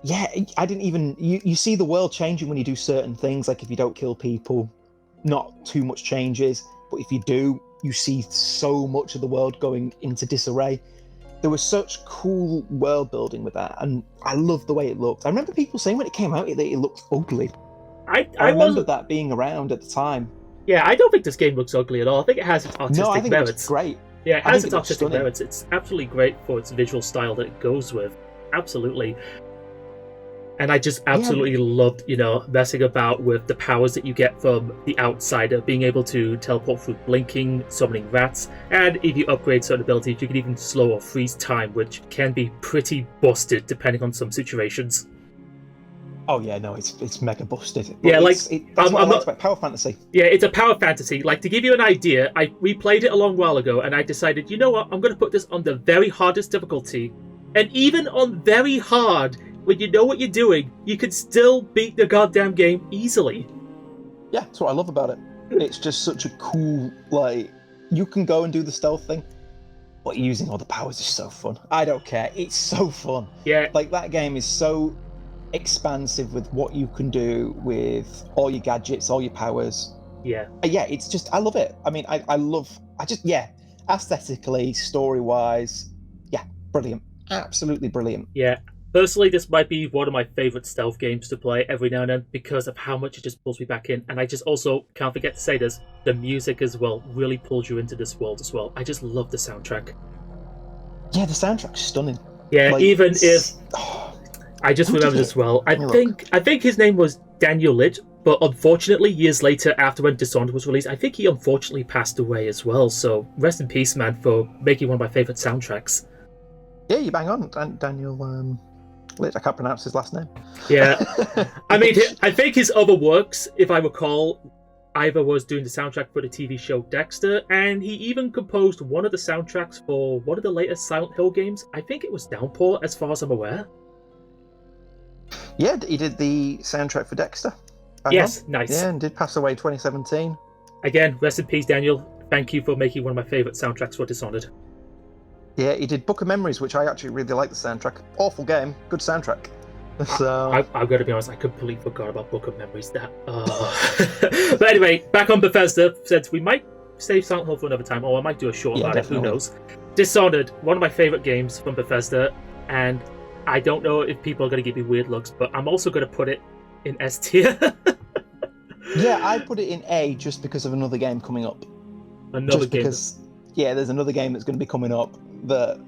I didn't even... You see the world changing when you do certain things, like if you don't kill people, not too much changes, but if you do, you see so much of the world going into disarray. there was such cool world building with that, and I loved the way it looked. I remember people saying when it came out that it looked ugly. I remember that being around at the time. Yeah, I don't think this game looks ugly at all. I think it has its artistic No, I think merits. It looks great. Yeah, it has its artistic merits. It's absolutely great for its visual style that it goes with. Absolutely. And I just absolutely loved, messing about with the powers that you get from the Outsider, being able to teleport through blinking, summoning rats, and if you upgrade certain abilities, you can even slow or freeze time, which can be pretty busted depending on some situations. Oh yeah, no, it's mega busted. But yeah, that's what I liked about power fantasy. Yeah, it's a power fantasy. Like, to give you an idea, we played it a long while ago, and I decided, you know what, I'm going to put this on the very hardest difficulty, and even on very hard, when you know what you're doing, you can still beat the goddamn game easily. Yeah, that's what I love about it. It's just such a cool, you can go and do the stealth thing, but using all the powers is so fun. I don't care. It's so fun. Yeah. That game is so expansive with what you can do with all your gadgets, all your powers. Yeah. Yeah, it's just, I love it. I mean, aesthetically, story-wise, yeah, brilliant. Absolutely brilliant. Yeah. Personally, this might be one of my favourite stealth games to play every now and then because of how much it just pulls me back in. And I just also can't forget to say this, the music as well really pulls you into this world as well. I just love the soundtrack. Yeah, the soundtrack's stunning. Yeah, even if... I just remember as well. I think his name was Daniel Litt, but unfortunately, years later, after when Dishonored was released, I think he unfortunately passed away as well. So rest in peace, man, for making one of my favourite soundtracks. Yeah, you bang on, Daniel Litt. I can't pronounce his last name. Yeah, I mean, I think his other works, if I recall, either was doing the soundtrack for the TV show Dexter, and he even composed one of the soundtracks for one of the latest Silent Hill games. I think it was Downpour, as far as I'm aware. Yeah, he did the soundtrack for Dexter. Yes, nice. Yeah, and did pass away in 2017. Again, rest in peace, Daniel. Thank you for making one of my favourite soundtracks for Dishonored. Yeah, he did Book of Memories, which I actually really like the soundtrack. Awful game, good soundtrack. So I've got to be honest, I completely forgot about Book of Memories. But anyway, back on Bethesda, since we might save Silent Hill for another time, or I might do a short about it, who knows. Dishonored, one of my favourite games from Bethesda, and I don't know if people are going to give me weird looks, but I'm also going to put it in S tier. Yeah, I put it in A just because of another game coming up. There's another game that's going to be coming up that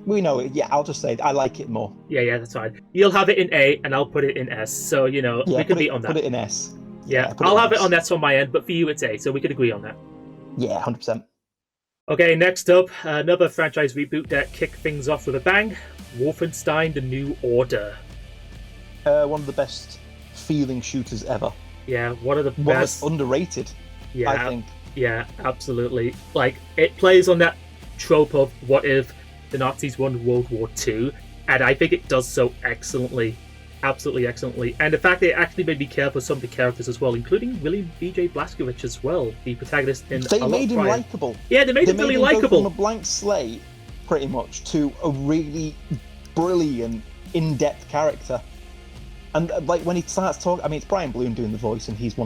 we know it. Yeah, I'll just say I like it more. Yeah, that's fine. You'll have it in A, and I'll put it in S. So we can be on that. Put it in S. Yeah, I'll have it on S on my end, but for you it's A, so we could agree on that. Yeah, 100%. Okay, next up, another franchise reboot that kicked things off with a bang. Wolfenstein the New Order. One of the best feeling shooters ever. Yeah, one of the best. Underrated, yeah, I think. Yeah, absolutely. It plays on that trope of what if the Nazis won World War II, and I think it does so excellently. Absolutely excellently. And the fact that it actually made me care for some of the characters as well, including William B.J. Blazkowicz as well, the protagonist in They made him likeable. Yeah, they made him really likeable. From a blank slate, pretty much, to a really brilliant, in-depth character. And when he starts talking, I mean, it's Brian Bloom doing the voice, and he's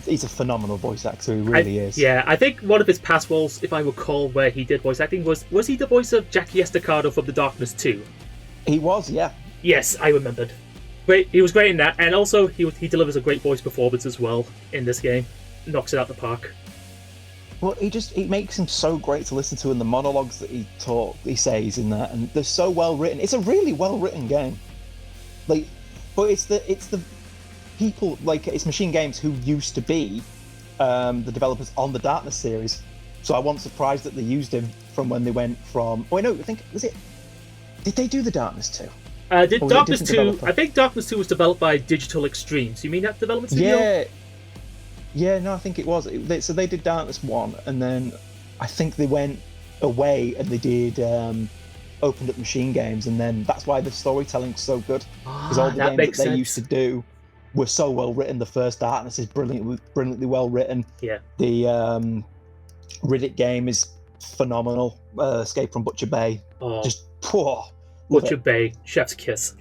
he's a phenomenal voice actor. He really is. Yeah, I think one of his past roles, if I recall, where he did voice acting was he the voice of Jackie Estacado from The Darkness 2? He was, yeah. Yes, I remembered. Great, he was great in that, and also he delivers a great voice performance as well in this game. Knocks it out the park. Well, it makes him so great to listen to in the monologues that he says in that, and they're so well written. It's a really well written game. But it's the people, it's Machine Games who used to be the developers on the Darkness series. So I wasn't surprised that they used him from when they went from. Oh, no, I think did they do the Darkness 2? Did Darkness 2? I think Darkness 2 was developed by Digital Extremes. You mean that development studio? Yeah, no, I think it was. So they did Darkness 1, and then I think they went away and they did opened up Machine Games, and then that's why the storytelling's so good. Because all the games that they used to do were so well written. The first Darkness is brilliantly well written. Yeah. The Riddick game is phenomenal. Escape from Butcher Bay. Butcher Bay, chef's kiss.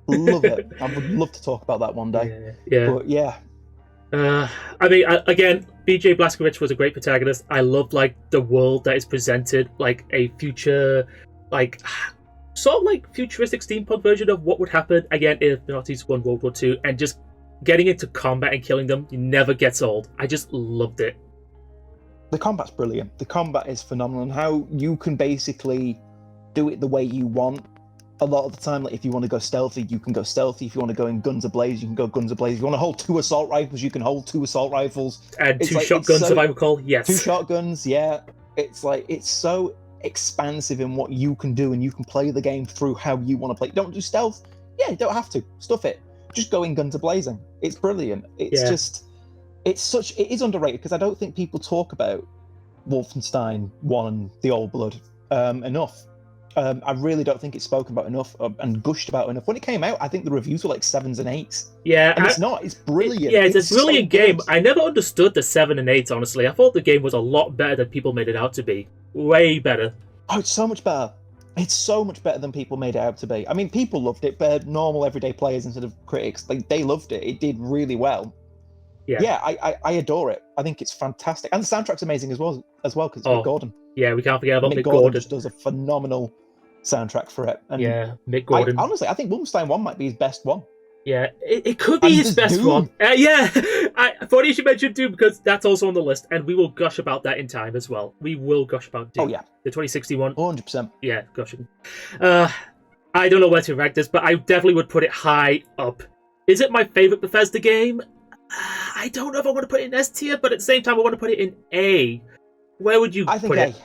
Love it. I would love to talk about that one day. Yeah. But yeah. I mean, again, BJ Blazkowicz was a great protagonist. I loved like the world that is presented, like a future, like sort of like futuristic steampunk version of what would happen again if the Nazis won World War II, and just getting into combat and killing them never gets old. I just loved it. The combat's brilliant. The combat is phenomenal, and how you can basically do it the way you want. A lot of the time, like if you want to go stealthy, you can go stealthy. If you want to go in guns ablaze, you can go guns ablaze. If you want to hold 2 assault rifles, you can hold 2 assault rifles. And 2 shotguns, if I recall. Yes. 2 shotguns, yeah. It's like, it's so expansive in what you can do, and you can play the game through how you want to play. Don't do stealth. Yeah, you don't have to. Stuff it. Just go in guns ablazing. It's brilliant. It's just, it is underrated, because I don't think people talk about Wolfenstein 1 and the Old Blood enough. I really don't think it's spoken about enough and gushed about enough. When it came out, I think the reviews were like 7s and 8s. Yeah, and it's brilliant. It's a brilliant game. I never understood the 7 and 8s, honestly. I thought the game was a lot better than people made it out to be. Way better. Oh, it's so much better. It's so much better than people made it out to be. I mean, people loved it, but normal everyday players instead of critics, they loved it. It did really well. Yeah, I adore it. I think it's fantastic, and the soundtrack's amazing as well because it's Mick Gordon. Yeah, we can't forget about Mick Gordon. Just does a phenomenal soundtrack for it. And yeah, Mick Gordon. Honestly, I think Wolfenstein 1 might be his best one. Yeah, it could be his best one. Yeah, funny you should mention Doom, because that's also on the list, and we will gush about that in time as well. We will gush about Doom. Oh yeah, the 2061. 100%. Yeah, gushing. I don't know where to rank this, but I definitely would put it high up. Is it my favorite Bethesda game? I don't know if I want to put it in S tier, but at the same time, I want to put it in A. Where would you put it?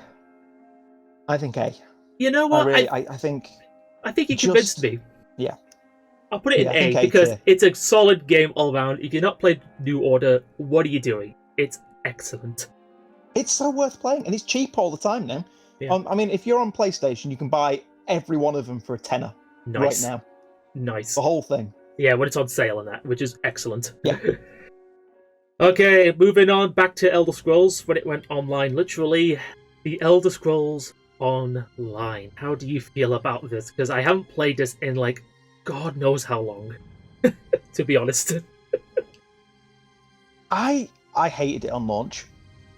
I think A. You know what? I think you convinced me. Yeah. I'll put it in A because it's a solid game all around. If you've not played New Order, what are you doing? It's excellent. It's so worth playing, and it's cheap all the time now. Yeah. I mean, if you're on PlayStation, you can buy every one of them for $10 right now. Nice. The whole thing. Yeah, when it's on sale and that, which is excellent. Yeah. Okay, moving on back to Elder Scrolls when it went online. Literally, the Elder Scrolls Online. How do you feel about this? Because I haven't played this in like God knows how long, to be honest. I hated it on launch.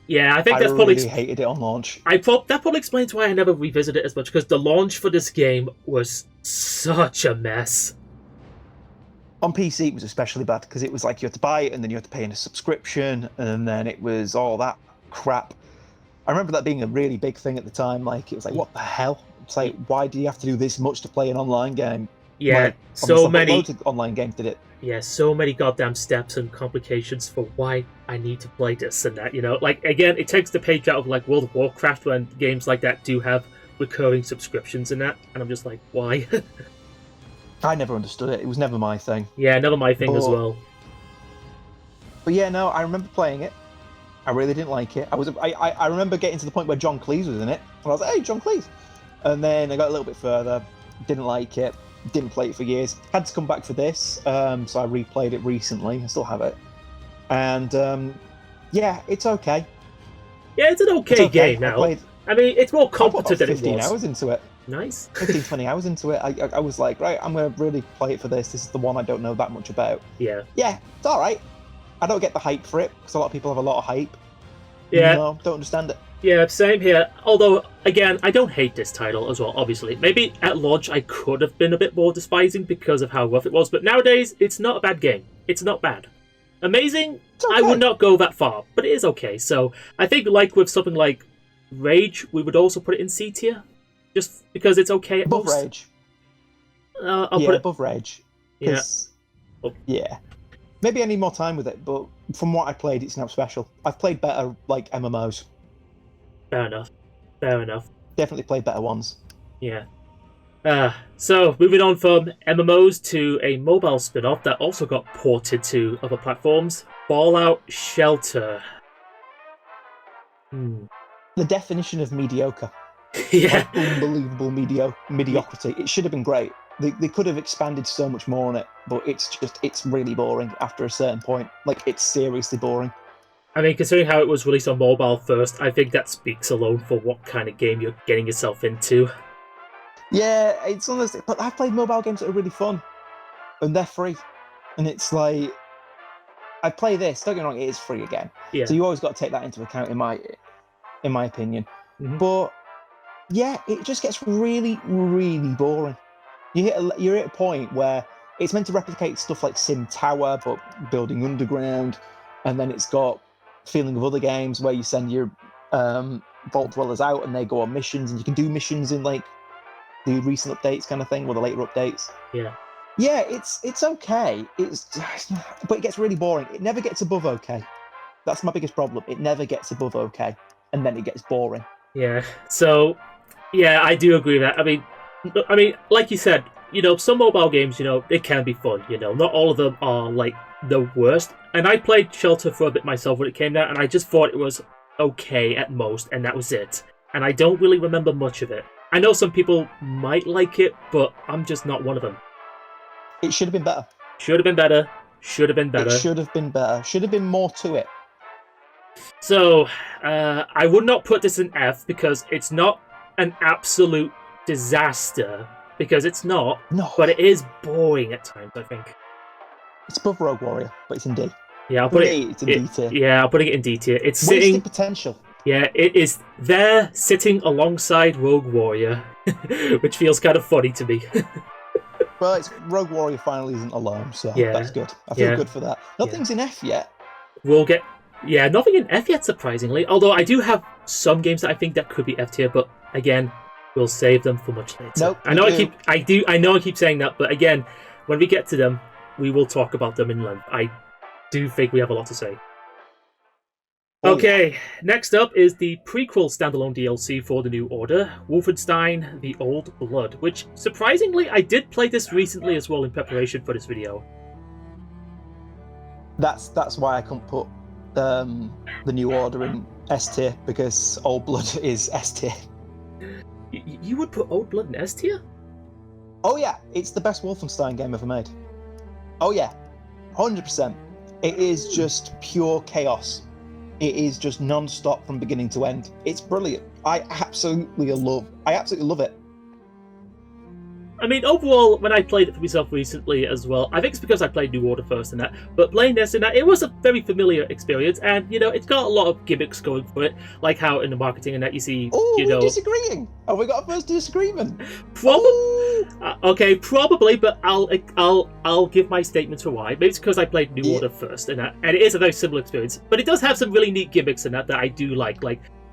Yeah, I think that's probably hated it on launch. That probably explains why I never revisited it as much, because the launch for this game was such a mess. On PC, it was especially bad because it was like you had to buy it and then you had to pay in a subscription, and then it was all that crap. I remember that being a really big thing at the time. Like, it was like, what the hell? It's like, why do you have to do this much to play an online game? Yeah, like, so many loads of online games did it. Yeah, so many goddamn steps and complications for why I need to play this and that. You know, like again, it takes the page out of like World of Warcraft when games like that do have recurring subscriptions and that, and I'm just like, why? I never understood it. It was never my thing. Yeah, never my thing as well. But yeah, no, I remember playing it. I really didn't like it. I remember getting to the point where John Cleese was in it, and I was like, hey, John Cleese. And then I got a little bit further, didn't like it, didn't play it for years. Had to come back for this, so I replayed it recently. I still have it. And yeah, it's okay. Yeah, it's an okay game now. I mean, it's more competent than it was. 15 hours into it. Nice. 15, 20 hours into it. I was like, right, I'm going to really play it for this. This is the one I don't know that much about. Yeah. Yeah, it's all right. I don't get the hype for it, because a lot of people have a lot of hype. Yeah. No, don't understand it. Yeah, same here. Although, again, I don't hate this title as well, obviously. Maybe at launch I could have been a bit more despising because of how rough it was, but nowadays, it's not a bad game. It's not bad. Amazing? Okay. I would not go that far, but it is okay. So, I think like with something like Rage, we would also put it in C tier, just because it's okay at above most. Rage. I'll put it above Rage. Yeah. Yeah. Maybe I need more time with it, but from what I played, it's now special. I've played better, like, MMOs. Fair enough. Fair enough. Definitely played better ones. Yeah. So, moving on from MMOs to a mobile spin-off that also got ported to other platforms, Fallout Shelter. The definition of mediocre. Yeah. Like, unbelievable mediocrity. It should have been great. They could have expanded so much more on it, but it's really boring after a certain point. Like, it's seriously boring. I mean, considering how it was released on mobile first, I think that speaks alone for what kind of game you're getting yourself into. Yeah, it's honest, but I've played mobile games that are really fun, and they're free. And it's like, I play this. Don't get me wrong, it is free again. Yeah. So you always got to take that into account, in my opinion. Mhm. But yeah, it just gets really, really boring. You're at a point where it's meant to replicate stuff like Sim Tower, but building underground, and then it's got feeling of other games where you send your vault dwellers out and they go on missions, and you can do missions in like the recent updates kind of thing, or the later updates. Yeah. Yeah, it's okay. But it gets really boring. It never gets above okay. That's my biggest problem. It never gets above okay, and then it gets boring. Yeah. So, yeah, I do agree with that. I mean, like you said, some mobile games, it can be fun. Not all of them are like the worst. And I played Shelter for a bit myself when it came out, and I just thought it was okay at most, and that was it. And I don't really remember much of it. I know some people might like it, but I'm just not one of them. It should have been better. Should have been better. Should have been better. It should have been better. Should have been more to it. So, I would not put this in F because it's not an absolute disaster. Because it's not. No. But it is boring at times, I think. It's above Rogue Warrior, but it's in D. Yeah, I'll put it. It's in D tier. Yeah, I'm putting it in D tier. It's Wasted sitting potential. Yeah, it is there sitting alongside Rogue Warrior, which feels kind of funny to me. Well, it's Rogue Warrior finally isn't alone, so Yeah. that's good. I feel good for that. Nothing's in F yet. We'll get nothing in F yet, surprisingly. Although I do have some games that I think that could be F tier, but again, we'll save them for much later. Nope, I know I keep saying that, but again, when we get to them, we will talk about them in length. I do think we have a lot to say. Okay, next up is the prequel standalone DLC for the New Order, Wolfenstein the Old Blood, which, surprisingly, I did play this recently as well in preparation for this video. That's why I couldn't put the New Order in S tier, because Old Blood is S tier. You would put Old Blood in S tier? Oh yeah, it's the best Wolfenstein game ever made. Oh yeah, 100%. It is just pure chaos. It is just non-stop from beginning to end. It's brilliant. I absolutely love it. I mean, overall, when I played it for myself recently as well, I think it's because I played New Order first and that, but playing this and that, it was a very familiar experience, and, it's got a lot of gimmicks going for it, like how in the marketing and that you see, we're disagreeing! Have we got a first disagreement? Okay, probably, but I'll give my statements for why. Maybe it's because I played New Order first and that, and it is a very similar experience, but it does have some really neat gimmicks in that I do like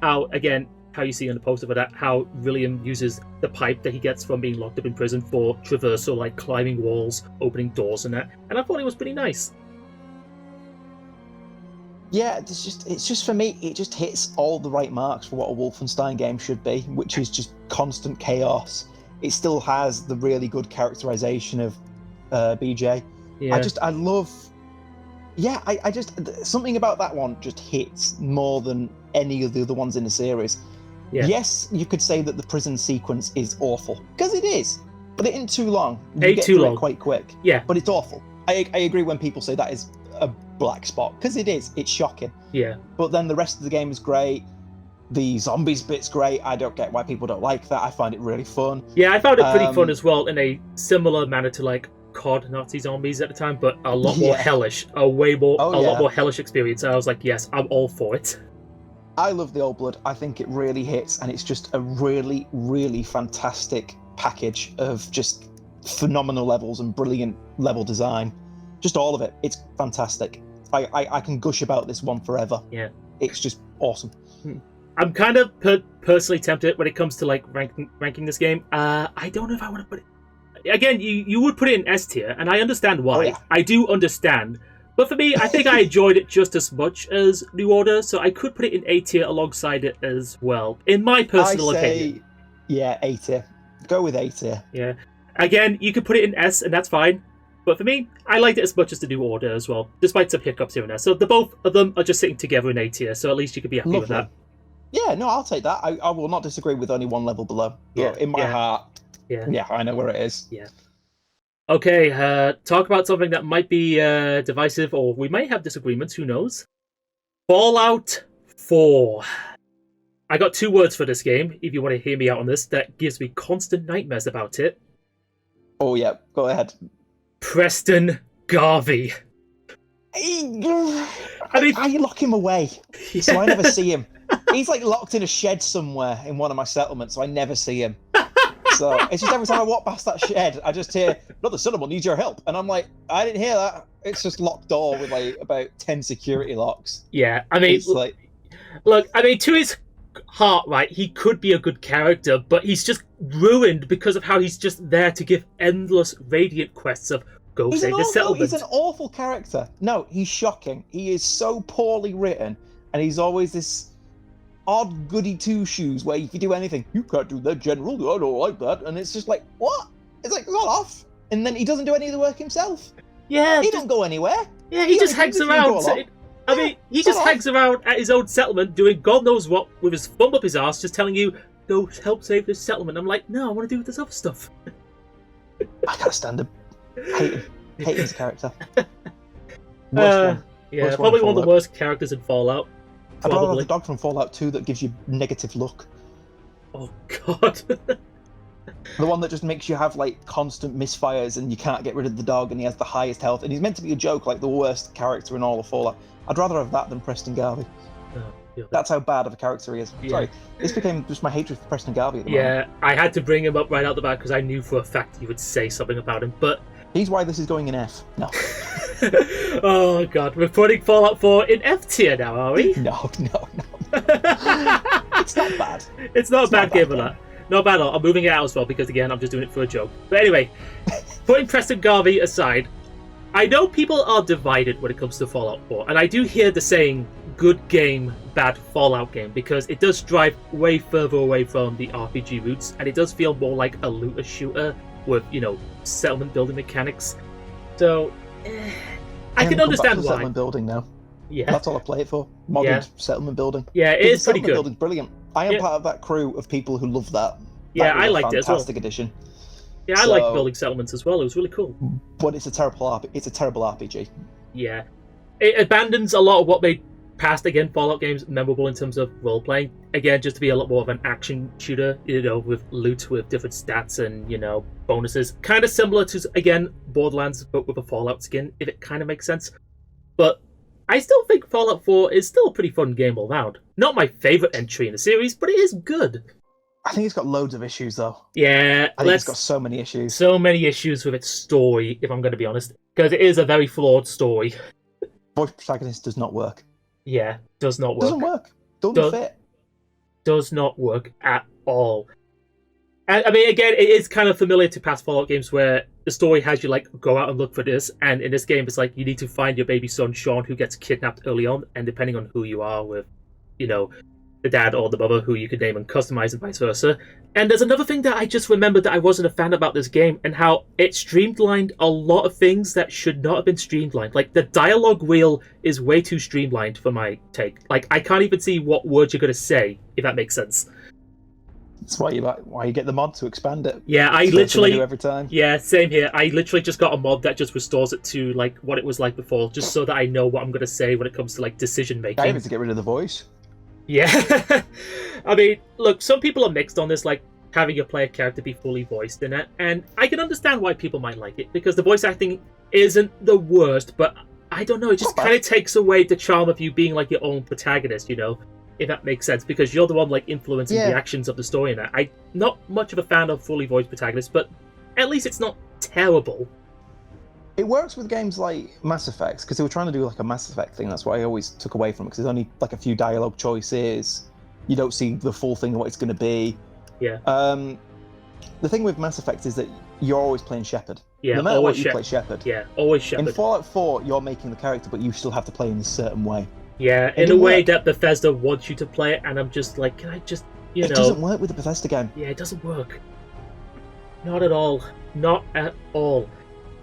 how, again, how you see on the poster for that, how William uses the pipe that he gets from being locked up in prison for traversal, like climbing walls, opening doors and that. And I thought it was pretty nice. Yeah, it's just for me, it just hits all the right marks for what a Wolfenstein game should be, which is just constant chaos. It still has the really good characterization of BJ. Yeah. I just something about that one just hits more than any of the other ones in the series. Yeah. Yes, you could say that the prison sequence is awful, because it is, but it ain't too long. You get through it quite quick. Yeah, but it's awful. I agree when people say that is a black spot, because it is. It's shocking. Yeah. But then the rest of the game is great. The zombies bit's great. I don't get why people don't like that. I find it really fun. Yeah, I found it pretty fun as well, in a similar manner to like COD Nazi zombies at the time, but a lot more hellish, a lot more hellish experience. And I was like, yes, I'm all for it. I love the Old Blood. I think it really hits, and it's just a really, really fantastic package of just phenomenal levels and brilliant level design. Just all of it. It's fantastic. I can gush about this one forever. Yeah. It's just awesome. I'm kind of personally tempted when it comes to like ranking this game. I don't know if I want to put it... Again, you would put it in S tier, and I understand why. Oh, yeah. I do understand. But for me, I think I enjoyed it just as much as New Order, so I could put it in A tier alongside it as well, in my personal opinion. Yeah, A tier. Go with A tier. Yeah. Again, you could put it in S, and that's fine. But for me, I liked it as much as the New Order as well, despite some hiccups here and there. So the both of them are just sitting together in A tier, so at least you could be happy with that. Yeah, no, I'll take that. I will not disagree with only one level below. But in my heart, I know where it is. Yeah. Okay, talk about something that might be divisive, or we might have disagreements, who knows? Fallout 4. I got 2 words for this game, if you want to hear me out on this, that gives me constant nightmares about it. Oh yeah, go ahead. Preston Garvey. I lock him away, so I never see him. He's like locked in a shed somewhere in one of my settlements, so I never see him. So it's just every time I walk past that shed, I just hear, "Another settlement needs your help," and I'm like, I didn't hear that. It's just locked door with like about 10 security locks. Yeah, I mean, look, I mean, to his heart, right, he could be a good character, but he's just ruined because of how he's just there to give endless Radiant quests of go save the settlement. He's an awful character. No, he's shocking. He is so poorly written, and he's always this odd goody two-shoes where if you do anything, you can't do that, General, I don't like that, and it's just like, what? It's like, not off. And then he doesn't do any of the work himself. Yeah. He doesn't go anywhere. Yeah, he just hangs around. I mean, he just hangs around at his own settlement doing God knows what with his thumb up his arse, just telling you, go help save this settlement. I'm like, no, I want to do this other stuff. I can't stand him. Hate his character. Yeah, probably one of the worst characters in Fallout. I'd rather have the dog from Fallout 2 that gives you negative luck. Oh, God. The one that just makes you have, like, constant misfires and you can't get rid of the dog and he has the highest health. And he's meant to be a joke, like the worst character in all of Fallout. I'd rather have that than Preston Garvey. That's how bad of a character he is. Yeah. Sorry, this became just my hatred for Preston Garvey at the moment. I had to bring him up right out the back because I knew for a fact you would say something about him, but... He's why this is going in F. No. Oh, God. We're putting Fallout 4 in F tier now, are we? No. It's not bad. It's not a bad game for that. Not bad at all. I'm moving it out as well because, again, I'm just doing it for a joke. But anyway, putting Preston Garvey aside, I know people are divided when it comes to Fallout 4, and I do hear the saying, good game, bad Fallout game, because it does drive way further away from the RPG roots, and it does feel more like a looter shooter with, settlement building mechanics. So, I can understand why. Settlement building now. Yeah. That's all I play it for. Modern settlement building. Yeah, it is pretty good. Building's brilliant. I am part of that crew of people who love that. Yeah, I liked it as well. Fantastic addition. Yeah, I like building settlements as well. It was really cool. But it's a terrible RPG. Yeah. It abandons a lot of what made past, again, Fallout games memorable in terms of role-playing. Again, just to be a lot more of an action shooter, with loot, with different stats and, bonuses. Kind of similar to, again, Borderlands, but with a Fallout skin, if it kind of makes sense. But I still think Fallout 4 is still a pretty fun game all round. Not my favourite entry in the series, but it is good. I think it's got loads of issues, though. Yeah. I think it's got so many issues. So many issues with its story, if I'm going to be honest. Because it is a very flawed story. Voice protagonist does not work. Yeah, does not work. Doesn't work. Doesn't fit. Does not work at all. And, I mean, again, it is kind of familiar to past Fallout games where the story has you, go out and look for this, and in this game, it's like, you need to find your baby son, Sean, who gets kidnapped early on, and depending on who you are with, the dad or the mother, who you could name and customize and vice versa. And there's another thing that I just remembered that I wasn't a fan about this game, and how it streamlined a lot of things that should not have been streamlined. Like, the dialogue wheel is way too streamlined for my take. Like, I can't even see what words you're going to say, if that makes sense. That's why you get the mod to expand it. Yeah, I literally every time. Yeah, same here. I literally just got a mod that just restores it to what it was like before, just so that I know what I'm going to say when it comes to decision making. I even to get rid of the voice. Yeah. I mean, look, some people are mixed on this, having your player character be fully voiced in it, and I can understand why people might like it, because the voice acting isn't the worst, but I don't know, it just kind of takes away the charm of you being your own protagonist, if that makes sense, because you're the one influencing the actions of the story in that. I'm not much of a fan of fully voiced protagonists, but at least it's not terrible. It works with games like Mass Effect, because they were trying to do a Mass Effect thing. That's why I always took away from it, because there's only a few dialogue choices. You don't see the full thing of what it's going to be. Yeah. The thing with Mass Effect is that you're always playing Shepard. Yeah, no matter what, you play Shepard. Yeah, always Shepard. In Fallout 4, you're making the character, but you still have to play in a certain way. Yeah, in a way that Bethesda wants you to play it, and I'm just can I just, It doesn't work with the Bethesda game. Yeah, it doesn't work. Not at all. Not at all.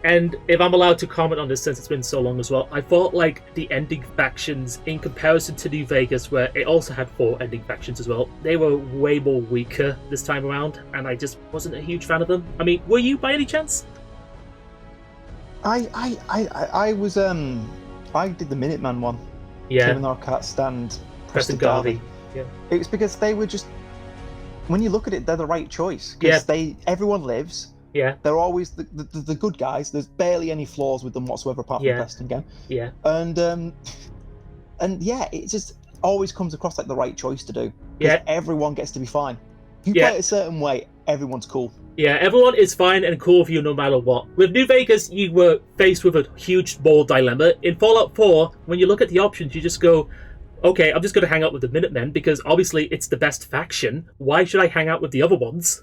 And if I'm allowed to comment on this, since it's been so long as well, I thought the ending factions, in comparison to New Vegas, where it also had 4 ending factions as well, they were way more weaker this time around, and I just wasn't a huge fan of them. I mean, were you by any chance? I was I did the Minuteman one. Yeah. Kevin Arquette stand Preston Garvey. Yeah. It was because they were just, when you look at it, they're the right choice. Because everyone lives. Yeah. They're always the good guys. There's barely any flaws with them whatsoever, apart from Preston again. Yeah. And yeah, it just always comes across like the right choice to do. Because everyone gets to be fine. If you play it a certain way, everyone's cool. Yeah, everyone is fine and cool with you no matter what. With New Vegas, you were faced with a huge moral dilemma. In Fallout 4, when you look at the options, you just go, okay, I'm just going to hang out with the Minutemen because obviously it's the best faction. Why should I hang out with the other ones?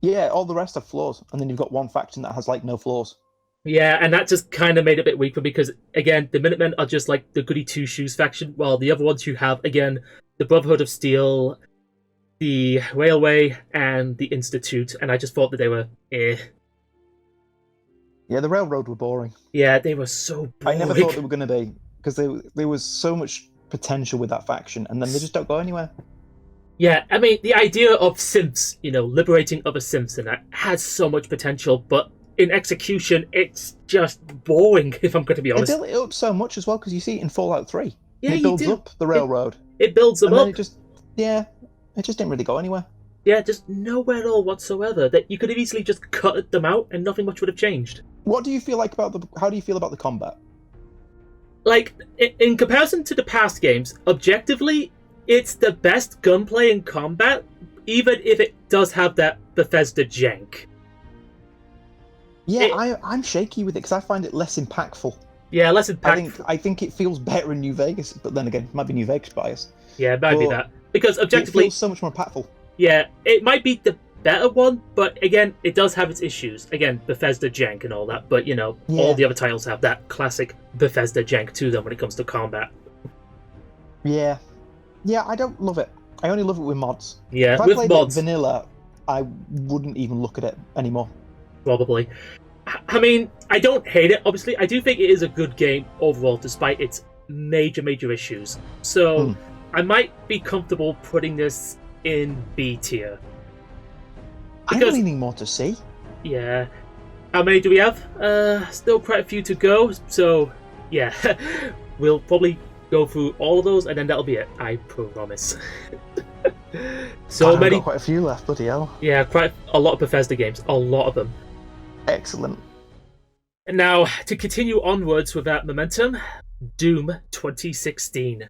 Yeah, all the rest have flaws. And then you've got one faction that has, like, no flaws. Yeah, and that just kind of made it a bit weak for me because, again, the Minutemen are just like the goody two-shoes faction, while the other ones you have, again, the Brotherhood of Steel, the Railway, and the Institute, and I just thought that they were Yeah, the Railroad were boring. Yeah, they were so boring. I never thought they were going to be, because there was so much potential with that faction, and then they just don't go anywhere. Yeah, I mean, the idea of synths, liberating other synths and that has so much potential, but in execution, it's just boring, if I'm going to be honest. They built it up so much as well, because you see it in Fallout 3. Yeah, it builds up the railroad. It builds them up. It just didn't really go anywhere. Yeah, just nowhere at all whatsoever. That you could have easily just cut them out and nothing much would have changed. What do you feel like how do you feel about the combat? Like, in comparison to the past games, objectively, it's the best gunplay in combat, even if it does have that Bethesda jank. Yeah, I'm shaky with it because I find it less impactful. Yeah, less impactful. I think it feels better in New Vegas, but then again, it might be New Vegas bias. Yeah, it might be that. Because objectively... It feels so much more impactful. Yeah, it might be the better one, but again, it does have its issues. Again, Bethesda jank and all that, but all the other titles have that classic Bethesda jank to them when it comes to combat. Yeah. Yeah, I don't love it. I only love it with mods. Yeah, if I with played mods. It vanilla, I wouldn't even look at it anymore. Probably. I mean, I don't hate it, obviously. I do think it is a good game overall, despite its major issues. So, I might be comfortable putting this in B tier. I'm leaning more to C. Yeah. How many do we have? Still quite a few to go, so yeah. We'll probably go through all of those, and then that'll be it. I promise. I've got quite a few left, bloody hell. Yeah, quite a lot of Bethesda games. A lot of them. Excellent. And now, to continue onwards with that momentum, Doom 2016.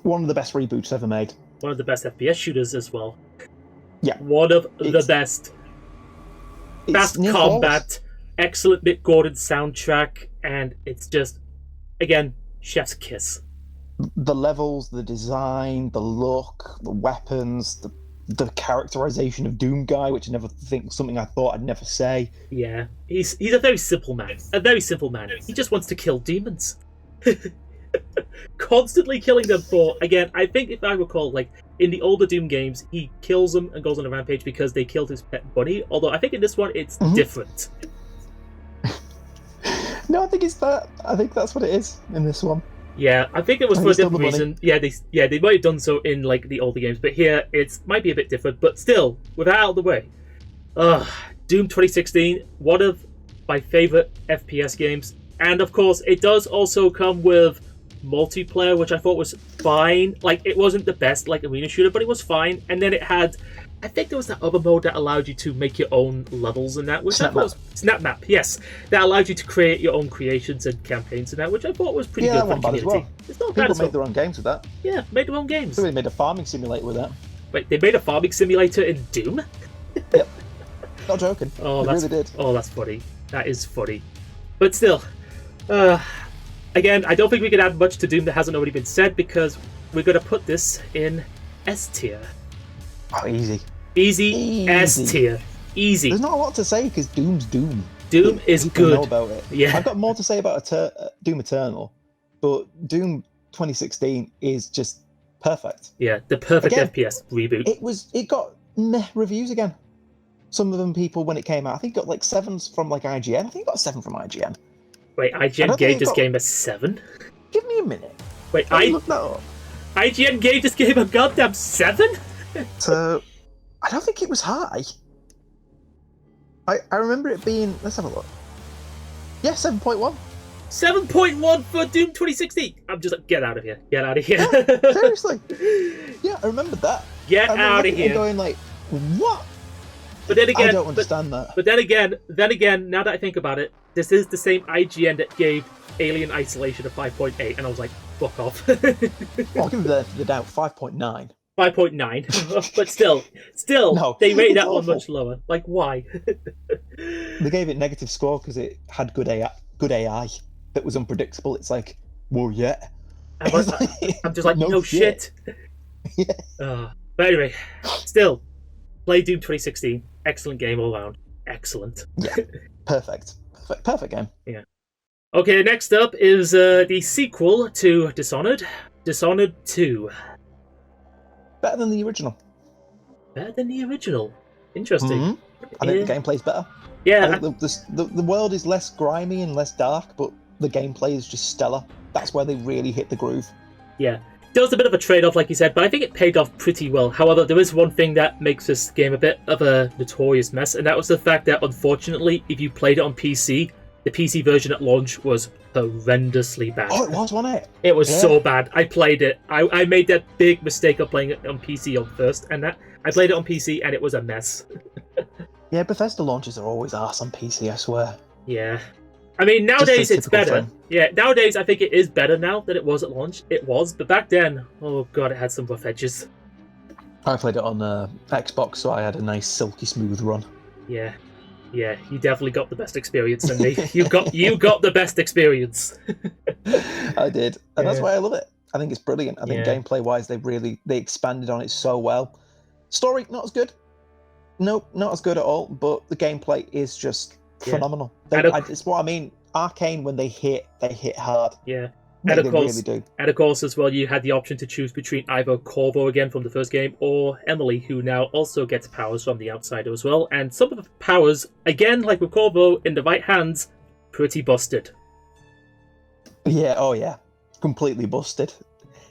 One of the best reboots ever made. One of the best FPS shooters as well. Yeah. One of the best. Fast combat, excellent Mick Gordon soundtrack, and it's just, again, chef's kiss. The levels, the design, the look, the weapons, the characterization of Doom Guy, which I never think something I thought I'd never say. Yeah, he's a very simple man. A very simple man. He just wants to kill demons. Constantly killing them for, again, I think if I recall, like, in the older Doom games, he kills them and goes on a rampage because they killed his pet bunny, although I think in this one it's different. No, I think it's that. I think that's what it is in this one. Yeah, I think it was for a different reason. Yeah, they might have done so in like the older games, but here it might be a bit different. But still, with that out of the way, Doom 2016, one of my favorite FPS games, and of course, it does also come with multiplayer, which I thought was fine. Like, it wasn't the best like arena shooter, but it was fine. And then it had, I think there was that other mode that allowed you to make your own levels and that, which Snap I thought was Snap Map, yes, that allowed you to create your own creations and campaigns and that, which I thought was pretty good for the community. Well. It's not bad People as well. made their own games with that. Yeah, made their own games. So they made a farming simulator with that. Wait, they made a farming simulator in Doom? Yep. Not joking. Oh, they really did. Oh, that's funny. That is funny. But still, again, I don't think we can add much to Doom that hasn't already been said, because we're going to put this in S tier. Oh, easy. Easy. S tier. Easy. There's not a lot to say because Doom's Doom. Doom is good. Know about it. Yeah. I've got more to say about Doom Eternal, but Doom 2016 is just perfect. Yeah, the perfect FPS reboot. It got meh reviews again. Some of them people, when it came out, I think got like 7s from like IGN. I think got 7 from IGN. Wait, IGN gave this game a 7? Give me a minute. Wait, look that up. IGN gave this game a goddamn 7? So, I don't think it was high. I remember it being... Let's have a look. Yeah, 7.1. 7.1 for Doom 2016. I'm just like, get out of here. Get out of here. Yeah, seriously. Yeah, I remember that. Get out of here. Going like, what? But then again, I don't understand that. But then again, now that I think about it, this is the same IGN that gave Alien Isolation a 5.8, and I was like, fuck off. I'll give them the doubt 5.9. 5.9, but still, No, they rated that it's one awful. much lower. Like, why? They gave it negative score because it had good AI that was unpredictable. It's like, well, yeah. I'm just like, no shit. Yeah. But anyway, still, play Doom 2016. Excellent game all around. Excellent. Yeah, perfect game. Yeah. Okay, next up is the sequel to Dishonored, Dishonored 2. Better than the original. Better than the original. Interesting. Mm-hmm. I think the gameplay's better. Yeah. I think the world is less grimy and less dark, but the gameplay is just stellar. That's where they really hit the groove. Yeah. There was a bit of a trade-off, like you said, but I think it paid off pretty well. However, there is one thing that makes this game a bit of a notorious mess, and that was the fact that, unfortunately, if you played it on PC, the PC version at launch was horrendously bad. Oh, it was, wasn't it? It was so bad. I played it. I made that big mistake of playing it on PC on first, and I played it on PC, and it was a mess. Yeah, Bethesda launches are always arse on PC, I swear. Yeah. I mean, nowadays it's better. Thing. Yeah, nowadays I think it is better now than it was at launch. It was, but back then, oh god, it had some rough edges. I played it on Xbox, so I had a nice silky smooth run. Yeah, you definitely got the best experience than me. You got the best experience. I did, and that's why I love it. I think it's brilliant. I think gameplay-wise, they expanded on it so well. Story not as good. Nope, not as good at all. But the gameplay is just phenomenal. It's what I mean. Arcane, when they hit hard. Yeah. They And of course, really do. And of course, as well, you had the option to choose between either Corvo again from the first game or Emily, who now also gets powers from the outsider as well. And some of the powers, again, like with Corvo, in the right hands, pretty busted. Yeah, oh yeah, completely busted.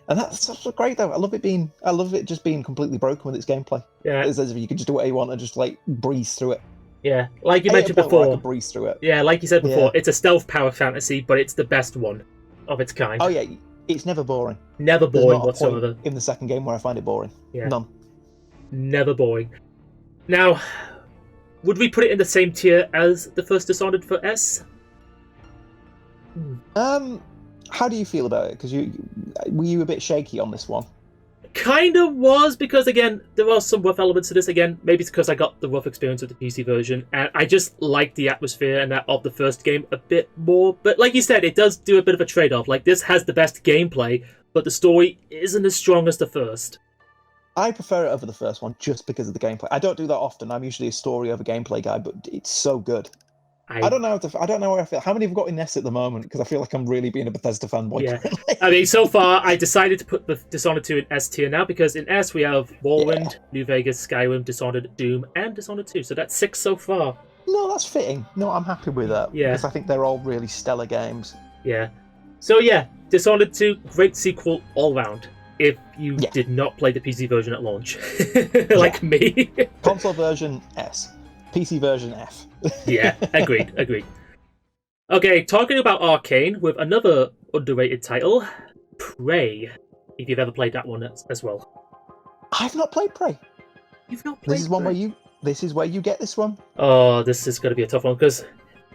And that's great though. I love it just being completely broken with its gameplay. Yeah. It's as if you could just do what you want and just like breeze through it. Yeah, like you mentioned I before. could breeze through it. Yeah, like you said before, it's a stealth power fantasy, but it's the best one of its kind. Oh yeah, it's never boring. Never There's boring not a point whatsoever. in the second game where I find it boring. Yeah. None. Never boring. Now, would we put it in the same tier as the first Dishonored for S? How do you feel about it? Because were you a bit shaky on this one? Kind of was, because again, there are some rough elements to this. Again, maybe it's because I got the rough experience of the PC version, and I just like the atmosphere and that of the first game a bit more. But like you said, it does do a bit of a trade-off. Like, this has the best gameplay, but the story isn't as strong as the first. I prefer it over the first one just because of the gameplay. I don't do that often. I'm usually a story over gameplay guy, but it's so good. I don't know how I feel. How many have got in S at the moment? Because I feel like I'm really being a Bethesda fanboy. Yeah. I mean, so far, I decided to put the Dishonored 2 in S tier now, because in S we have Morrowind, New Vegas, Skyrim, Dishonored, Doom, and Dishonored 2. So that's 6 so far. No, that's fitting. No, I'm happy with that. Yeah. Because I think they're all really stellar games. Yeah. So yeah, Dishonored 2, great sequel all round. If you did not play the PC version at launch, like me. Console version S, PC version F. Yeah, agreed. Okay, talking about Arcane with another underrated title, Prey. If you've ever played that one as well. I've not played Prey. You've not played Prey? This is where you get this one. Oh, this is going to be a tough one, because...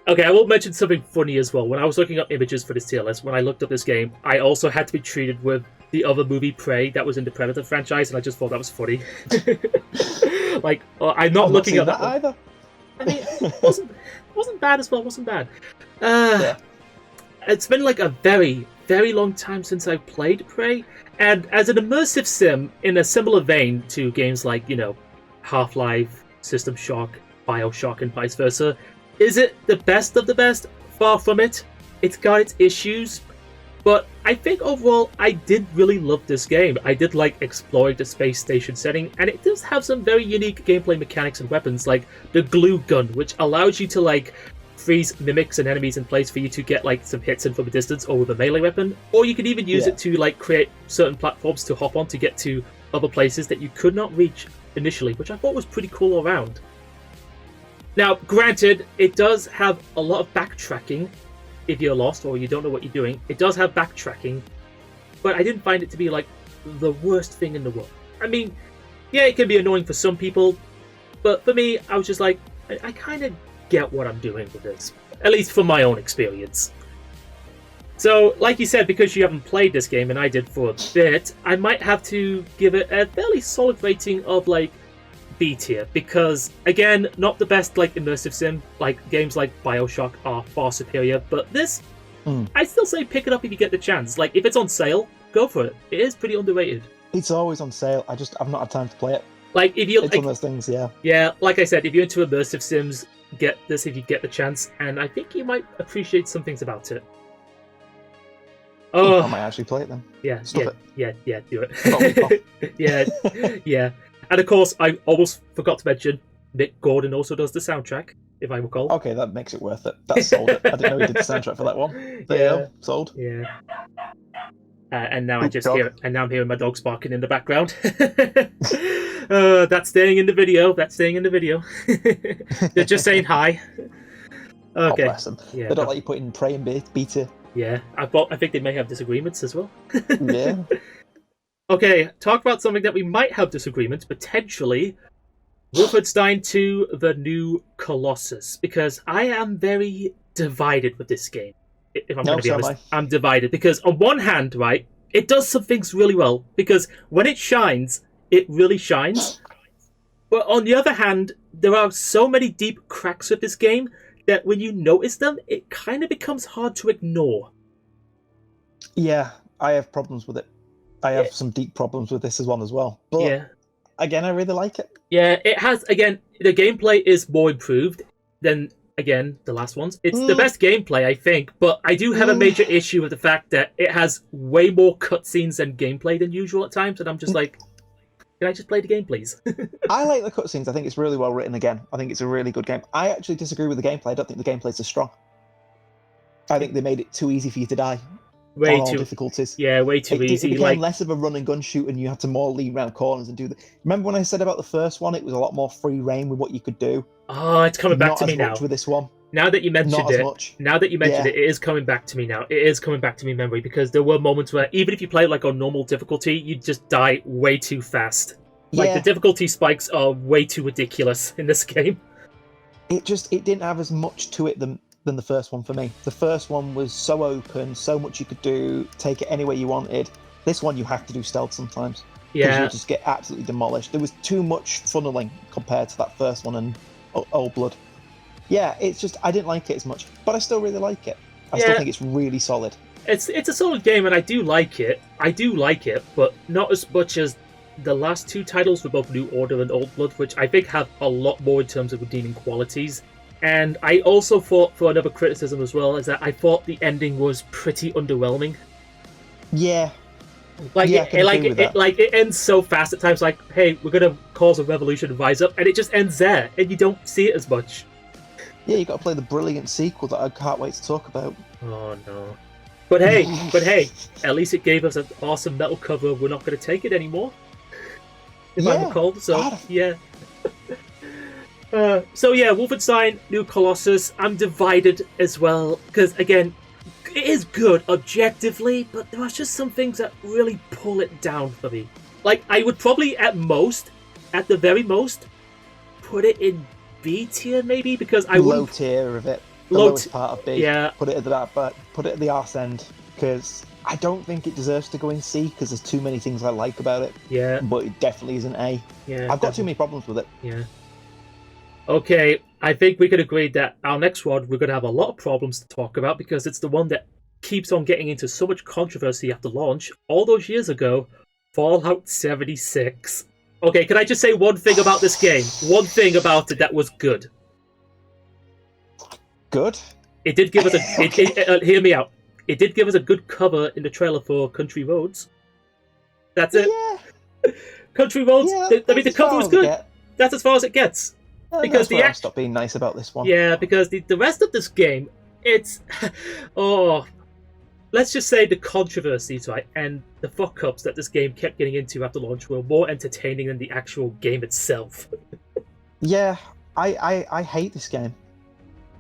Okay, I will mention something funny as well. When I was looking up images for this tier list, when I looked up this game, I also had to be treated with the other movie Prey that was in the Predator franchise, and I just thought that was funny. Like, I'm not looking at that either. I mean, it wasn't bad as well. Wasn't bad. It's been like a very, very long time since I've played Prey, and as an immersive sim in a similar vein to games like, Half-Life, System Shock, BioShock, and vice versa. Is it the best of the best? Far from it. It's got its issues, but I think overall I did really love this game. I did like exploring the space station setting, and it does have some very unique gameplay mechanics and weapons, like the glue gun, which allows you to freeze mimics and enemies in place for you to get some hits in from a distance or with a melee weapon, or you can even use it to create certain platforms to hop on to get to other places that you could not reach initially, which I thought was pretty cool all around. Now, granted, it does have a lot of backtracking if you're lost or you don't know what you're doing. It does have backtracking, but I didn't find it to be the worst thing in the world. I mean, yeah, it can be annoying for some people, But for me, I was just like, I kind of get what I'm doing with this, at least from my own experience. So, like you said, because you haven't played this game, and I did for a bit, I might have to give it a fairly solid rating of, like, B tier. Because, again, not the best, like, immersive sim. Like, games like Bioshock are far superior. But this, I still say pick it up if you get the chance. Like, if it's on sale, go for it. It is pretty underrated. It's always on sale. I've not had time to play it. Like, if you it's one of those things, yeah. Yeah, like I said, if you're into immersive sims, get this if you get the chance. And I think you might appreciate some things about it. Oh, I might actually play it then. Yeah, Stop it. Yeah, do it. yeah. And of course, I almost forgot to mention, Mick Gordon also does the soundtrack, if I recall. Okay, that makes it worth it. That's sold it. I didn't know he did the soundtrack for that one. There you go, sold. Yeah. And now I'm hearing my dogs barking in the background. That's staying in the video. They're just saying hi. Okay. Oh, bless them. Yeah, they don't let you put in Prey and Beta. Yeah, I think they may have disagreements as well. Yeah. Okay, talk about something that we might have disagreements, potentially. Wolfenstein 2 the New Callouses. Because I am very divided with this game. If I'm going to be honest, I'm divided. Because on one hand, right, it does some things really well. Because when it shines, it really shines. But on the other hand, there are so many deep cracks with this game that when you notice them, it kind of becomes hard to ignore. Yeah, I have problems with it. I have some deep problems with this one as well. But again, I really like it. Yeah, it has, again, the gameplay is more improved than, again, the last ones. It's the best gameplay, I think, but I do have a major issue with the fact that it has way more cutscenes and gameplay than usual at times, and I'm just like, can I just play the game, please? I like the cutscenes. I think it's really well written again. I think it's a really good game. I actually disagree with the gameplay. I don't think the gameplay's as strong. I think they made it too easy for you to die. Way on too all difficulties. Yeah, way too easy. It became less of a run and gun shoot, and you had to more lead around corners and do the. Remember when I said about the first one? It was a lot more free reign with what you could do. Oh, it's coming back to me now. Not as much with this one. Now that you mentioned it, it is coming back to me now. It is coming back to me in memory because there were moments where even if you play like on normal difficulty, you just die way too fast. Like the difficulty spikes are way too ridiculous in this game. It didn't have as much to it than the first one for me. The first one was so open, so much you could do, take it any way you wanted. This one you have to do stealth sometimes. Yeah. You just get absolutely demolished. There was too much funneling compared to that first one and Old Blood. Yeah, it's just, I didn't like it as much, but I still really like it. I still think it's really solid. It's a solid game and I do like it, but not as much as the last two titles for both New Order and Old Blood, which I think have a lot more in terms of redeeming qualities. And I also thought, for another criticism as well, is that I thought the ending was pretty underwhelming. Yeah. It ends so fast at times, like, hey, we're going to cause a revolution and rise up, and it just ends there, and you don't see it as much. Yeah, you got to play the brilliant sequel that I can't wait to talk about. Oh, no. But hey, at least it gave us an awesome metal cover. We're not going to take it anymore. If I recall, so, yeah. Wolfenstein New Callouses, I'm divided as well, because, again, it is good objectively, but there are just some things that really pull it down for me. Like, I would probably, at the very most, put it in B tier, maybe, because I would low tier of it. The lowest part of B. Yeah. Put it at the arse end, because I don't think it deserves to go in C, because there's too many things I like about it. Yeah. But it definitely is an A. Yeah. I've got too many problems with it. Yeah. Okay, I think we could agree that our next one, we're going to have a lot of problems to talk about because it's the one that keeps on getting into so much controversy after launch. All those years ago, Fallout 76. Okay, can I just say one thing about this game? One thing about it that was good. Good? It did give us hear me out. It did give us a good cover in the trailer for Country Roads. That's it. Yeah. Country Roads, the cover was good. That's as far as it gets. Because I stopped being nice about this one. Yeah, because the rest of this game, it's let's just say the controversies, right, and the fuck-ups that this game kept getting into after launch were more entertaining than the actual game itself. Yeah, I hate this game.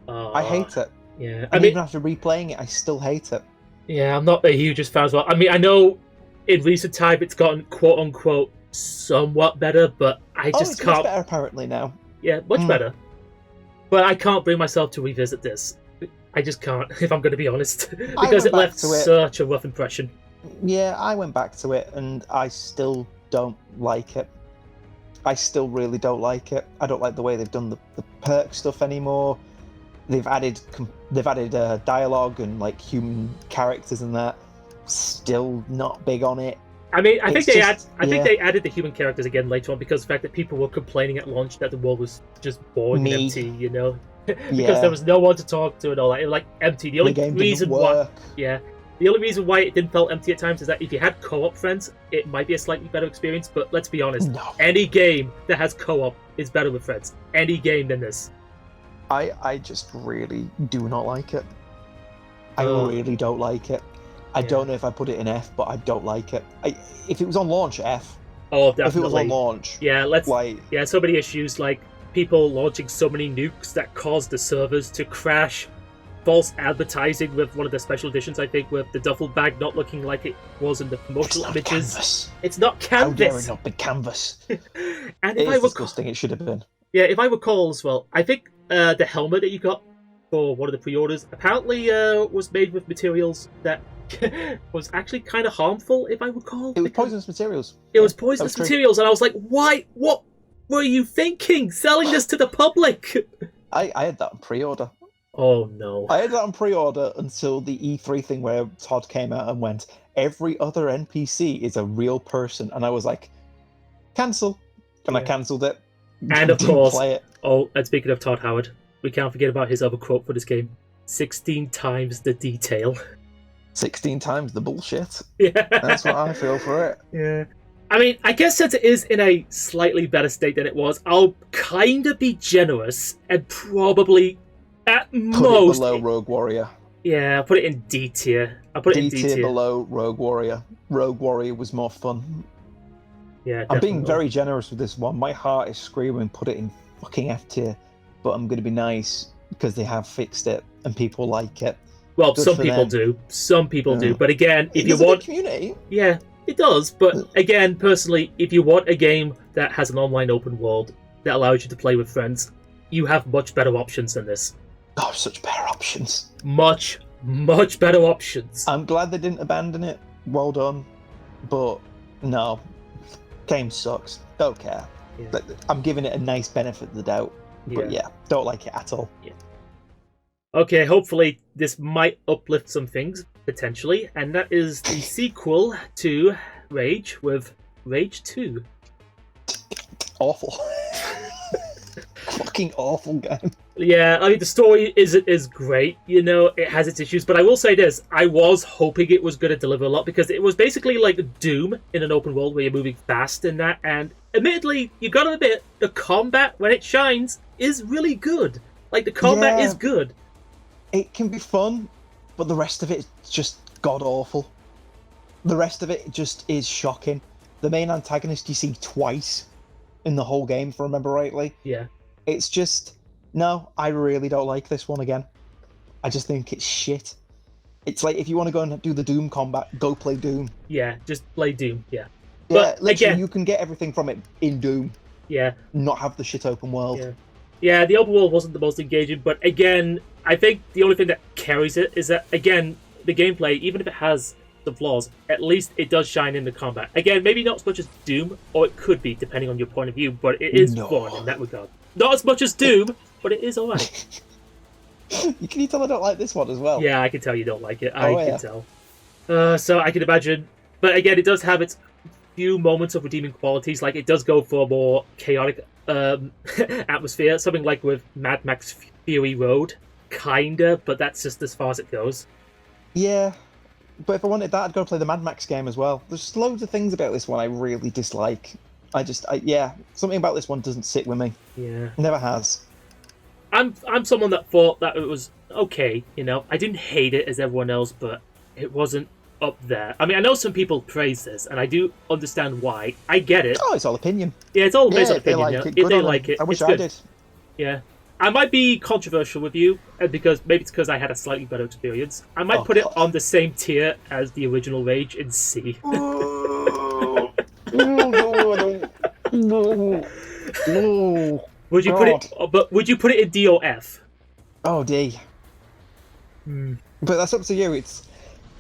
I hate it. Yeah, even after replaying it, I still hate it. Yeah, I'm not the hugest fan as well. I mean, I know in recent time it's gotten quote-unquote somewhat better, but I just can't... It's better apparently now. Yeah, much better. But I can't bring myself to revisit this. I just can't, if I'm going to be honest, because it left such a rough impression. Yeah, I went back to it, and I still don't like it. I still really don't like it. I don't like the way they've done the perk stuff anymore. They've added dialogue and like human characters and that. Still not big on it. I mean, I think they added the human characters again later on because of the fact that people were complaining at launch that the world was just boring and empty, you know, because there was no one to talk to and all that. It was like empty. The only reason why it didn't feel empty at times is that if you had co-op friends, it might be a slightly better experience. But let's be honest, any game that has co-op is better with friends. Any game than this. I just really do not like it. I really don't like it. I don't know if I put it in F, but I don't like it. If it was on launch, F. Oh, definitely. If it was on launch. Yeah, so many issues, like people launching so many nukes that caused the servers to crash. False advertising with one of the special editions, I think, with the duffel bag not looking like it was in the promotional images. Canvas. It's not canvas. How dare it not be canvas? And it is disgusting. It should have been. Yeah, if I recall as well, I think the helmet that you got for one of the pre-orders apparently was made with materials that was actually kind of harmful, if I recall. It was poisonous materials. It was poisonous materials, and I was like, why? What were you thinking? Selling this to the public? I had that on pre-order. Oh, no. I had that on pre-order until the E3 thing where Todd came out and went, every other NPC is a real person. And I was like, cancel. And I cancelled it. And of course, play it. Oh, and speaking of Todd Howard, we can't forget about his other quote for this game. 16 times the detail. 16 times the bullshit. Yeah. That's what I feel for it. Yeah. I mean, I guess since it is in a slightly better state than it was, I'll kind of be generous and probably, at most... Put it below Rogue Warrior. Yeah, I'll put it in D tier. I'll put it in D tier. Below Rogue Warrior. Rogue Warrior was more fun. Yeah, definitely. I'm being very generous with this one. My heart is screaming, put it in fucking F tier. But I'm going to be nice because they have fixed it and people like it. Well, good some people do. Some people do. But again, if you want... a community. Yeah, it does. But again, personally, if you want a game that has an online open world that allows you to play with friends, you have much better options than this. Oh, such better options. Much, much better options. I'm glad they didn't abandon it. Well done. But no. Game sucks. Don't care. Yeah. I'm giving it a nice benefit of the doubt. But yeah, don't like it at all. Yeah. Okay, hopefully this might uplift some things, potentially, and that is the sequel to Rage with Rage 2. Awful. Fucking awful game. Yeah, I mean, the story is great, you know, it has its issues, but I will say this, I was hoping it was going to deliver a lot, because it was basically like Doom in an open world where you're moving fast in that, and admittedly, you gotta admit, the combat, when it shines, is really good. Like, the combat is good. It can be fun, but the rest of it is just god-awful. The rest of it just is shocking. The main antagonist you see twice in the whole game, if I remember rightly. Yeah. It's just... No, I really don't like this one again. I just think it's shit. It's like, if you want to go and do the Doom combat, go play Doom. Yeah, just play Doom, yeah. Yeah, but literally, again, you can get everything from it in Doom. Yeah. Not have the shit open world. Yeah, the open world wasn't the most engaging, but again, I think the only thing that carries it is that, again, the gameplay, even if it has some flaws, at least it does shine in the combat. Again, maybe not as much as Doom, or it could be, depending on your point of view, but it is fun in that regard. Not as much as Doom, but it is alright. Can you tell I don't like this one as well? Yeah, I can tell you don't like it. I can tell. So I can imagine. But again, it does have its few moments of redeeming qualities. Like, it does go for a more chaotic atmosphere. Something like with Mad Max Fury Road. Kinda, but that's just as far as it goes. Yeah. But if I wanted that, I'd go play the Mad Max game as well. There's loads of things about this one I really dislike. Something about this one doesn't sit with me. Yeah. Never has. I'm someone that thought that it was okay, you know. I didn't hate it as everyone else, but it wasn't up there. I mean, I know some people praise this, and I do understand why. I get it. Oh, it's all opinion. Yeah, it's all based on opinion. If they like it, I wish I did. Yeah. I might be controversial with you, because maybe it's because I had a slightly better experience. I might put it on the same tier as the original Rage in C. No. Would you put it? But would you put it in D or F? Oh, D. But that's up to you. It's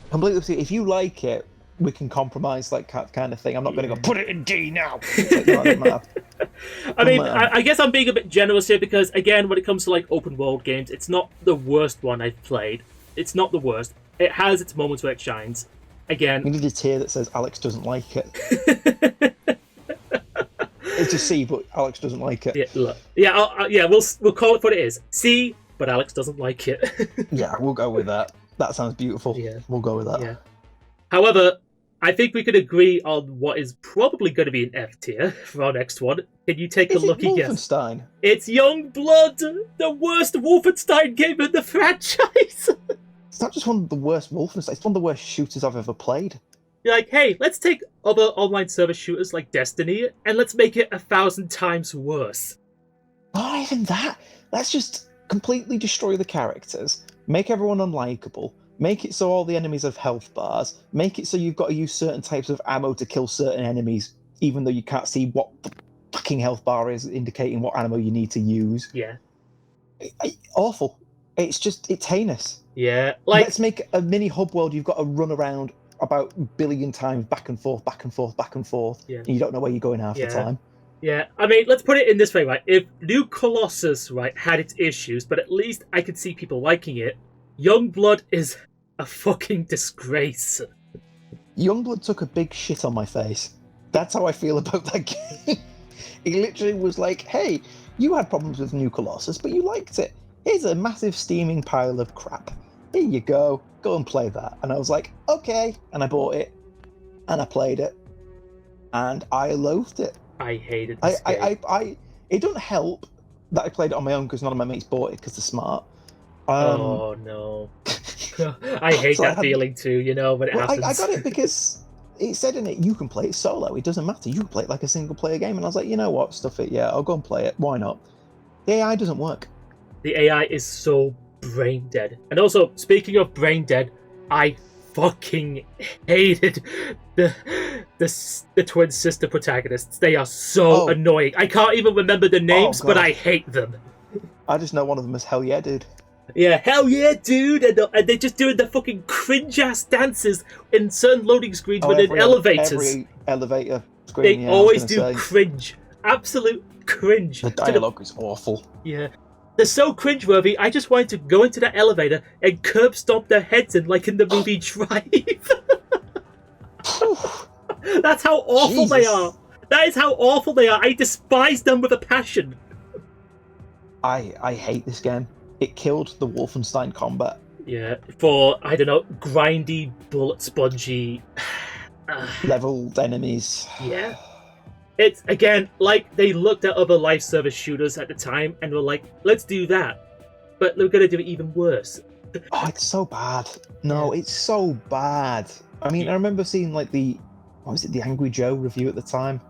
completely up to you. If you like it, we can compromise, like, kind of thing. I'm not going to go put it in D now. Like, no, it doesn't matter. I mean, I guess I'm being a bit generous here because, again, when it comes to like open world games, it's not the worst one I've played. It's not the worst. It has its moments where it shines. Again, we need a tier that says Alex doesn't like it. It's a C, but Alex doesn't like it. Yeah, look. Yeah, we'll call it what it is. C, but Alex doesn't like it. Yeah, we'll go with that. That sounds beautiful. Yeah, we'll go with that. Yeah. However, I think we could agree on what is probably going to be an F tier for our next one. Can you take a lucky guess? Wolfenstein? It's Youngblood, the worst Wolfenstein game in the franchise. It's not just one of the worst Wolfenstein. It's one of the worst shooters I've ever played. You're like, hey, let's take other online service shooters like Destiny and let's make it 1,000 times worse. Not even that. Let's just completely destroy the characters, make everyone unlikable, make it so all the enemies have health bars, make it so you've got to use certain types of ammo to kill certain enemies, even though you can't see what the fucking health bar is indicating what ammo you need to use. Yeah. Awful. It's heinous. Yeah. Let's make a mini hub world you've got to run around about a billion times back and forth, yeah. and you don't know where you're going half the time. Yeah, I mean, let's put it in this way, right? If New Callouses, right, had its issues, but at least I could see people liking it, Youngblood is a fucking disgrace. Youngblood took a big shit on my face. That's how I feel about that game. He literally was like, hey, you had problems with New Callouses, but you liked it. Here's a massive steaming pile of crap. Here you go and play that. And I was like, okay. And I bought it, and I played it, and I loathed it. I hated this game. It doesn't help that I played it on my own because none of my mates bought it because they're smart. Oh, no. I hate that feeling too, when it happens. I got it because it said in it, you can play it solo. It doesn't matter. You can play it like a single-player game. And I was like, you know what? Stuff it. Yeah, I'll go and play it. Why not? The AI doesn't work. The AI is so brain dead. And also, speaking of brain dead, I fucking hated the twin sister protagonists. They are so annoying. I can't even remember the names, but I hate them. I just know one of them is Hell Yeah Dude. Yeah, hell yeah, dude! And they're just doing the fucking cringe-ass dances in certain loading screens within elevators. Every elevator screen, they always do cringe. Absolute cringe. The dialogue is awful. Yeah. They're so cringeworthy, I just wanted to go into that elevator and curb stomp their heads in, like in the movie Drive. That's how awful they are. That is how awful they are. I despise them with a passion. I hate this game. It killed the Wolfenstein combat. Yeah, for, I don't know, grindy, bullet spongy... leveled enemies. Yeah. It's, again, like they looked at other live service shooters at the time and were like, let's do that. But they're going to do it even worse. Oh, it's so bad. No, it's so bad. I mean, I remember seeing like the Angry Joe review at the time.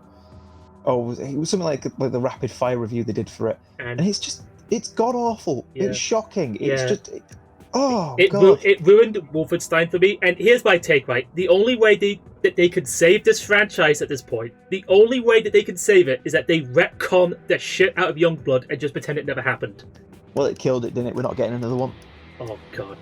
Oh, it was something like the rapid fire review they did for it. And it's god awful. Yeah. It's shocking. It's just... It ruined Wolfenstein for me, and here's my take, right? The only way that they could save this franchise at this point, the only way that they can save it is that they retcon the shit out of Youngblood and just pretend it never happened. Well, it killed it, didn't it? We're not getting another one. Oh, God.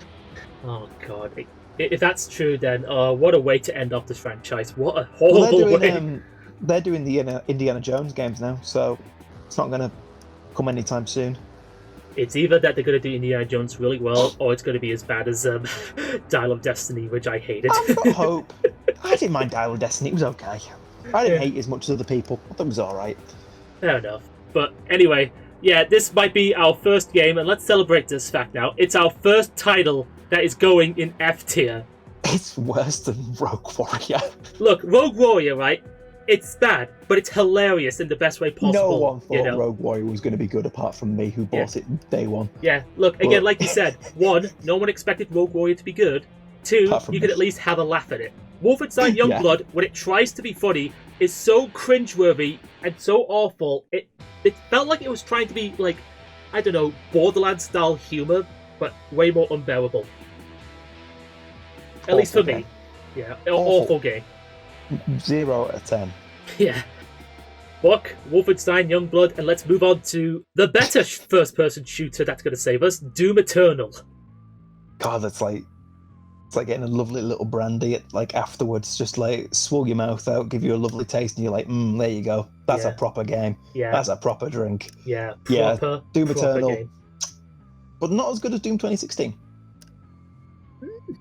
If that's true, then what a way to end off this franchise. What a horrible way. They're doing the Indiana Jones games now, so it's not going to come anytime soon. It's either that they're going to do Indiana Jones really well, or it's going to be as bad as Dial of Destiny, which I hated. I've got hope. I didn't mind Dial of Destiny. It was okay. I didn't hate it as much as other people. I thought it was alright. Fair enough. But anyway, yeah, this might be our first game, and let's celebrate this fact now. It's our first title that is going in F tier. It's worse than Rogue Warrior. Look, Rogue Warrior, right? It's bad, but it's hilarious in the best way possible. No one thought Rogue Warrior was going to be good apart from me, who bought it day one. Yeah, look, again, like you said, one, no one expected Rogue Warrior to be good. Two, you could at least have a laugh at it. Wolfenstein Youngblood, when it tries to be funny, is so cringeworthy and so awful. It felt like it was trying to be, like, I don't know, Borderlands-style humor, but way more unbearable. At least for me. Yeah, awful game. 0 out of 10. Yeah. Fuck Wolfenstein Youngblood, and let's move on to the better first-person shooter that's going to save us, Doom Eternal. God, it's like getting a lovely little brandy afterwards, just like swell your mouth out, give you a lovely taste, and you're like, there you go. That's a proper game. Yeah. That's a proper drink. Yeah, Doom Eternal. Game. But not as good as Doom 2016.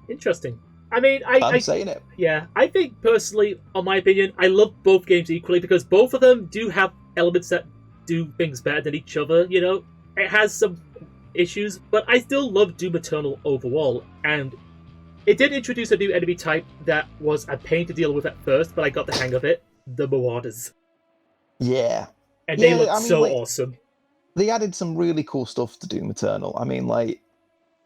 Interesting. I mean, I'm saying it. Yeah, I think personally, on my opinion, I love both games equally because both of them do have elements that do things better than each other. You know, it has some issues, but I still love Doom Eternal overall. And it did introduce a new enemy type that was a pain to deal with at first, but I got the hang of it: the Marauders. Yeah, and they look so awesome. They added some really cool stuff to Doom Eternal. I mean,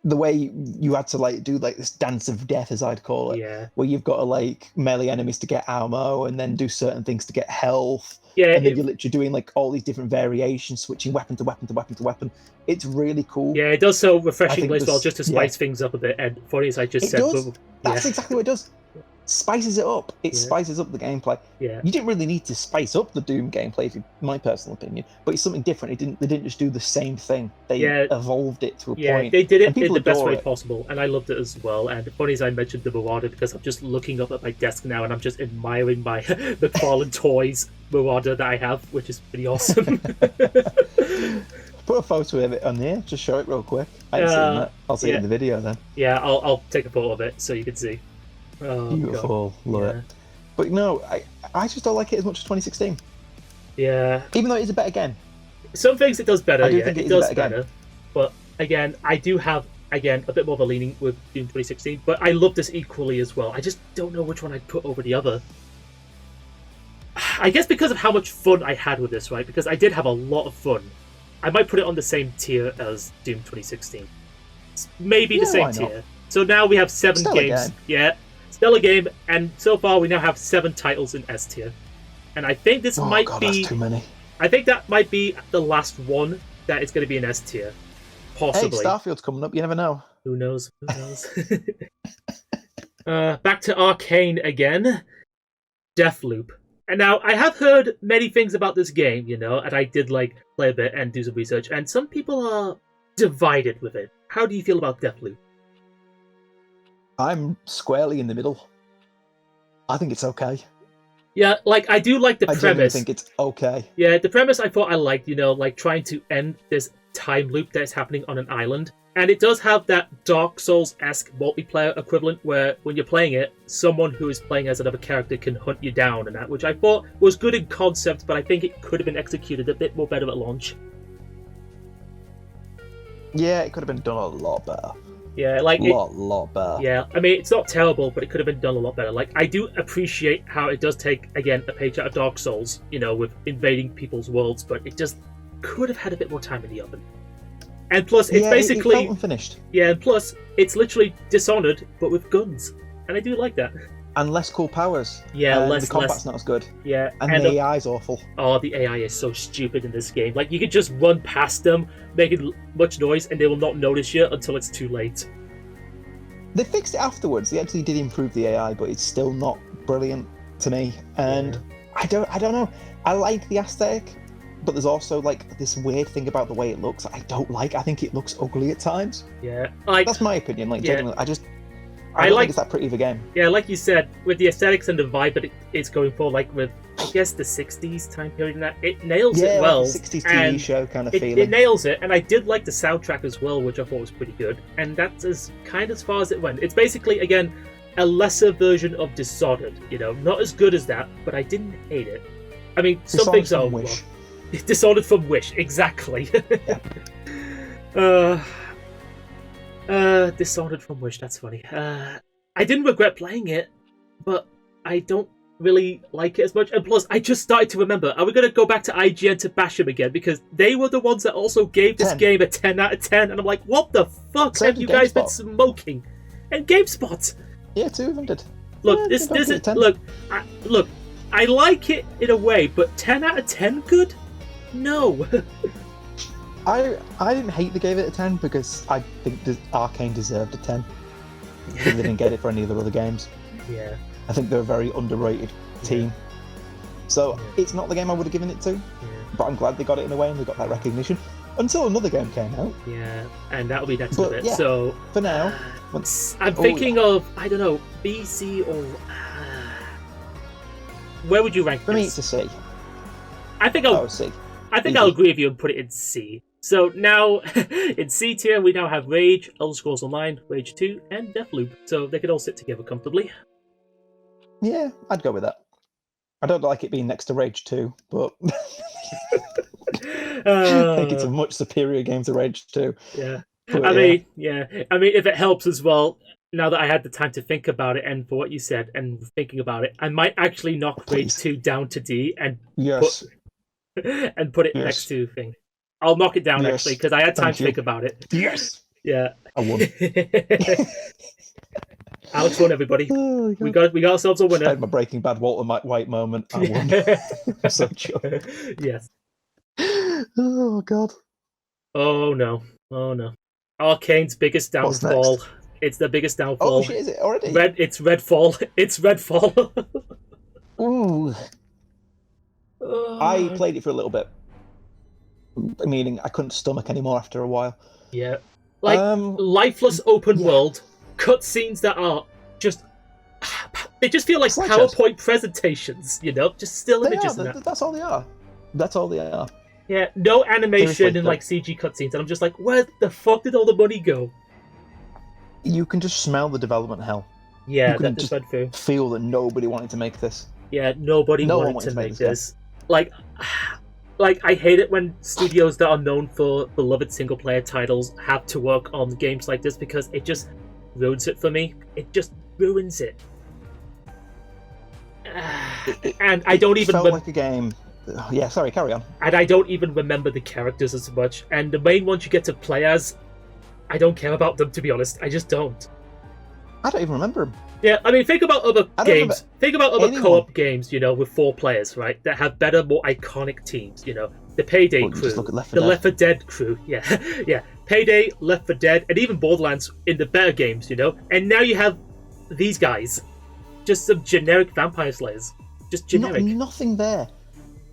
the way you had to do this dance of death, as I'd call it, where you've got to melee enemies to get ammo and then do certain things to get health. Yeah, and then you're literally doing all these different variations, switching weapon to weapon to weapon to weapon. It's really cool. Yeah, it does so refreshingly as well, just to spice things up a bit. And funny as I just said, that's exactly what it does. Spices it up. It spices up the gameplay. Yeah. You didn't really need to spice up the Doom gameplay, in my personal opinion, but it's something different. They didn't just do the same thing. They evolved it to a point. Yeah, they did it in the best way possible, and I loved it as well. And funny as I mentioned the Marauder, because I'm just looking up at my desk now and I'm just admiring my McFarlane Toys Marauder that I have, which is pretty awesome. Put a photo of it on here. Just show it real quick. I ain't seen that. I'll see it in the video then. Yeah, I'll take a photo of it so you can see. Oh, beautiful. God. Love it. But no, I just don't like it as much as 2016. Yeah. Even though it is a better game. Some things it does better. I do think it does better. But again, I do have a bit more of a leaning with Doom 2016. But I love this equally as well. I just don't know which one I'd put over the other. I guess because of how much fun I had with this, right? Because I did have a lot of fun. I might put it on the same tier as Doom 2016. Maybe the same tier. So now we have 7 games. Yeah. Stellar game, and so far we now have 7 titles in S tier, and I think this might be. That's too many. I think that might be the last one that is going to be in S tier, possibly. Hey, Starfield's coming up. You never know. Who knows? Back to Arcane again. Deathloop, and now I have heard many things about this game, and I did play a bit and do some research, and some people are divided with it. How do you feel about Deathloop? I'm squarely in the middle. I think it's okay. Yeah, I do like the premise. I think it's okay. Yeah, the premise I thought I liked, trying to end this time loop that is happening on an island. And it does have that Dark Souls-esque multiplayer equivalent where when you're playing it, someone who is playing as another character can hunt you down and that, which I thought was good in concept, but I think it could have been executed a bit more better at launch. Yeah, it could have been done a lot better. Yeah, lot better. Yeah, I mean, it's not terrible, but it could have been done a lot better. I do appreciate how it does take, again, a page out of Dark Souls, with invading people's worlds, but it just could have had a bit more time in the oven. And plus, it's basically... it felt unfinished. Yeah, and plus, it's literally Dishonored, but with guns. And I do like that. And less cool powers. Yeah, the combat's not as good. Yeah. And the AI's awful. Oh, the AI is so stupid in this game. You could just run past them, making much noise, and they will not notice you until it's too late. They fixed it afterwards. They actually did improve the AI, but it's still not brilliant to me. And I don't know. I like the aesthetic, but there's also this weird thing about the way it looks. I don't like. I think it looks ugly at times. Yeah, that's my opinion. Genuinely, I don't think it's that pretty of a game. Yeah, like you said, with the aesthetics and the vibe that it's going for, with I guess the 60s time period, and that it nails it well. Yeah, 60s TV show kind of feeling. It nails it, and I did like the soundtrack as well, which I thought was pretty good. And that's as far as it went. It's basically, again, a lesser version of Dishonored. Not as good as that, but I didn't hate it. I mean, some things are Wish. Dishonored from Wish, exactly. Yeah. Dishonored from Wish, that's funny. I didn't regret playing it, but I don't really like it as much. And plus, I just started to remember, are we going to go back to IGN to bash them again? Because they were the ones that also gave this game a 10 out of 10, and I'm like, what the fuck have you guys been smoking? And GameSpot! Yeah, 2 of them did. Look, this is... Look, I like it in a way, but 10 out of 10 good? No. I didn't hate they gave it a 10 because I think Arcane deserved a 10. I think they didn't get it for any of their other games. Yeah. I think they're a very underrated team. So it's not the game I would have given it to, but I'm glad they got it in a way and they got that recognition. Until another game came out. Yeah, and that'll be next But, of it. yeah, So for now, I'm thinking of, I don't know, BC or where would you rank for me, this? it's a C. I think C. I think Easy. I'll agree with you and put it in C. So now, in C tier, we now have Rage, Elder Scrolls Online, Rage 2, and Deathloop. So they could all sit together comfortably. Yeah, I'd go with that. I don't like it being next to Rage 2, but I think it's a much superior game to Rage 2. Yeah. But, I mean, if it helps as well, now that I had the time to think about it and for what you said and thinking about it, I might actually knock Rage 2 down to D and yes. put it next to thing. I'll knock it down actually because I had time to think about it. Yes. Yeah. I won. Alex won, everybody. Oh, we got ourselves a winner. I had my Breaking Bad Walter White moment. I won. I'm so sure. Yes. Oh God. Oh no. Arcane's biggest downfall. It's the biggest downfall. Oh shit, is it already? It's Redfall. It's Redfall. Ooh. I played it for a little bit. Meaning I couldn't stomach anymore after a while. Yeah. Like, lifeless open world, cutscenes that are just... They just feel like PowerPoint presentations, just still images and that. That's all they are. That's all they are. Yeah, no animation and like CG cutscenes, and I'm just like, where the fuck did all the money go? You can just smell the development hell. Yeah, you can that just just feel that nobody wanted to make this. Yeah, nobody wanted to make this. Like, I hate it when studios that are known for beloved single-player titles have to work on games like this because it just ruins it for me. It just ruins it. And I don't even... felt like a game... Yeah, sorry, carry on. And I don't even remember the characters as much. And the main ones you get to play as, I don't care about them, to be honest. I just don't. I don't even remember them. Yeah, I mean, think about other games. Think about other co-op games, with 4 players, right? That have better, more iconic teams, The Payday crew, the Left 4 Dead crew, yeah. Payday, Left 4 Dead, and even Borderlands in the better games, And now you have these guys. Just some generic vampire slayers. Just generic. Nothing there.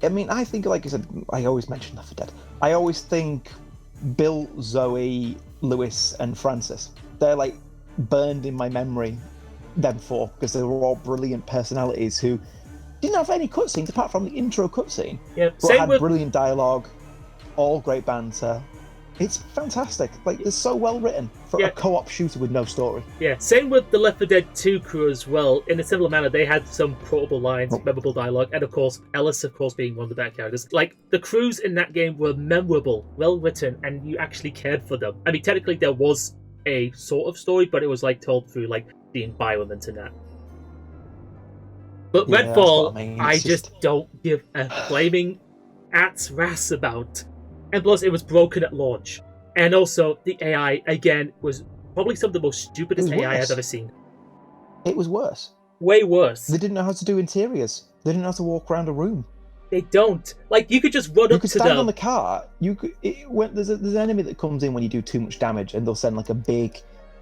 I mean, I think, like I said, I always mention Left 4 Dead. I always think Bill, Zoe, Lewis, and Francis. They're like burned in my memory, them 4, because they were all brilliant personalities who didn't have any cutscenes apart from the intro cutscene. Yeah, but had brilliant dialogue, all great banter. It's fantastic. Like, it's so well written for a co-op shooter with no story. Yeah, same with the Left 4 Dead 2 crew as well. In a similar manner, they had some quotable lines, memorable dialogue, and of course, Ellis, of course, being one of the better characters. Like, the crews in that game were memorable, well written, and you actually cared for them. I mean, technically, there was a sort of story, but it was like told through like the environment and that. But Redfall, I just don't give a flaming at's ras about. And plus, it was broken at launch. And also, the AI, again, was probably some of the most stupidest AI I've ever seen. It was worse. Way worse. They didn't know how to do interiors. They didn't know how to walk around a room. They don't. Like, you could just run up to them. You could stand on the car. There's an enemy that comes in when you do too much damage, and they'll send, like, a big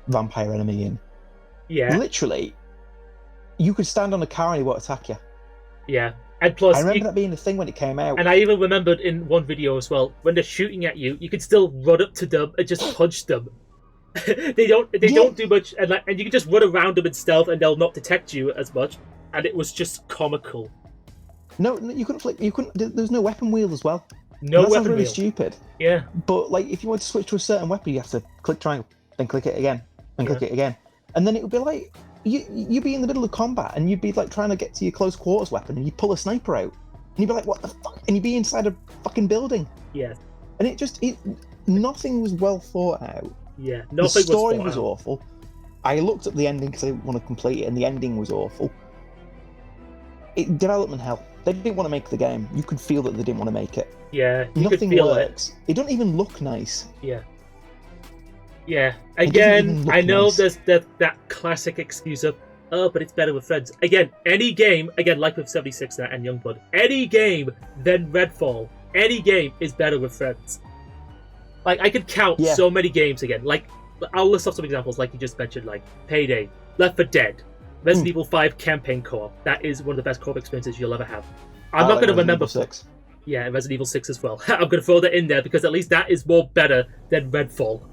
vampire enemy in. Yeah. Literally, you could stand on a car and he won't attack you. Yeah. And plus, I remember that being a thing when it came out. And I even remembered in one video as well, when they're shooting at you, you can still run up to them and just punch them. They don't do much, and you can just run around them in stealth, and they'll not detect you as much. And it was just comical. No, you couldn't flip. You couldn't. There was no weapon wheel as well. No weapon wheel. That's really wheel. Stupid. Yeah. But like, if you want to switch to a certain weapon, you have to click triangle, then click it again, and click it again, and then it would be like you'd be in the middle of combat, and you'd be like trying to get to your close quarters weapon, and you pull a sniper out. And you'd be like, what the fuck? And you'd be inside a fucking building. Yeah. And nothing was well thought out. Yeah, the story was awful. I looked at the ending because I want to complete it, and the ending was awful. Development hell. They didn't want to make the game. You could feel that they didn't want to make it. Yeah, nothing works. It don't even look nice. Yeah. Yeah. Again, I know nice. There's that classic excuse of, oh, but it's better with friends. Again, any game, like with 76 and Youngblood, any game than Redfall, any game is better with friends. Like, I could count so many games again. Like, I'll list off some examples, like you just mentioned, like Payday, Left 4 Dead, Resident Evil 5 campaign co-op. That is one of the best co-op experiences you'll ever have. I'm not going to remember. 6. Yeah, Resident Evil 6 as well. I'm going to throw that in there because at least that is more better than Redfall.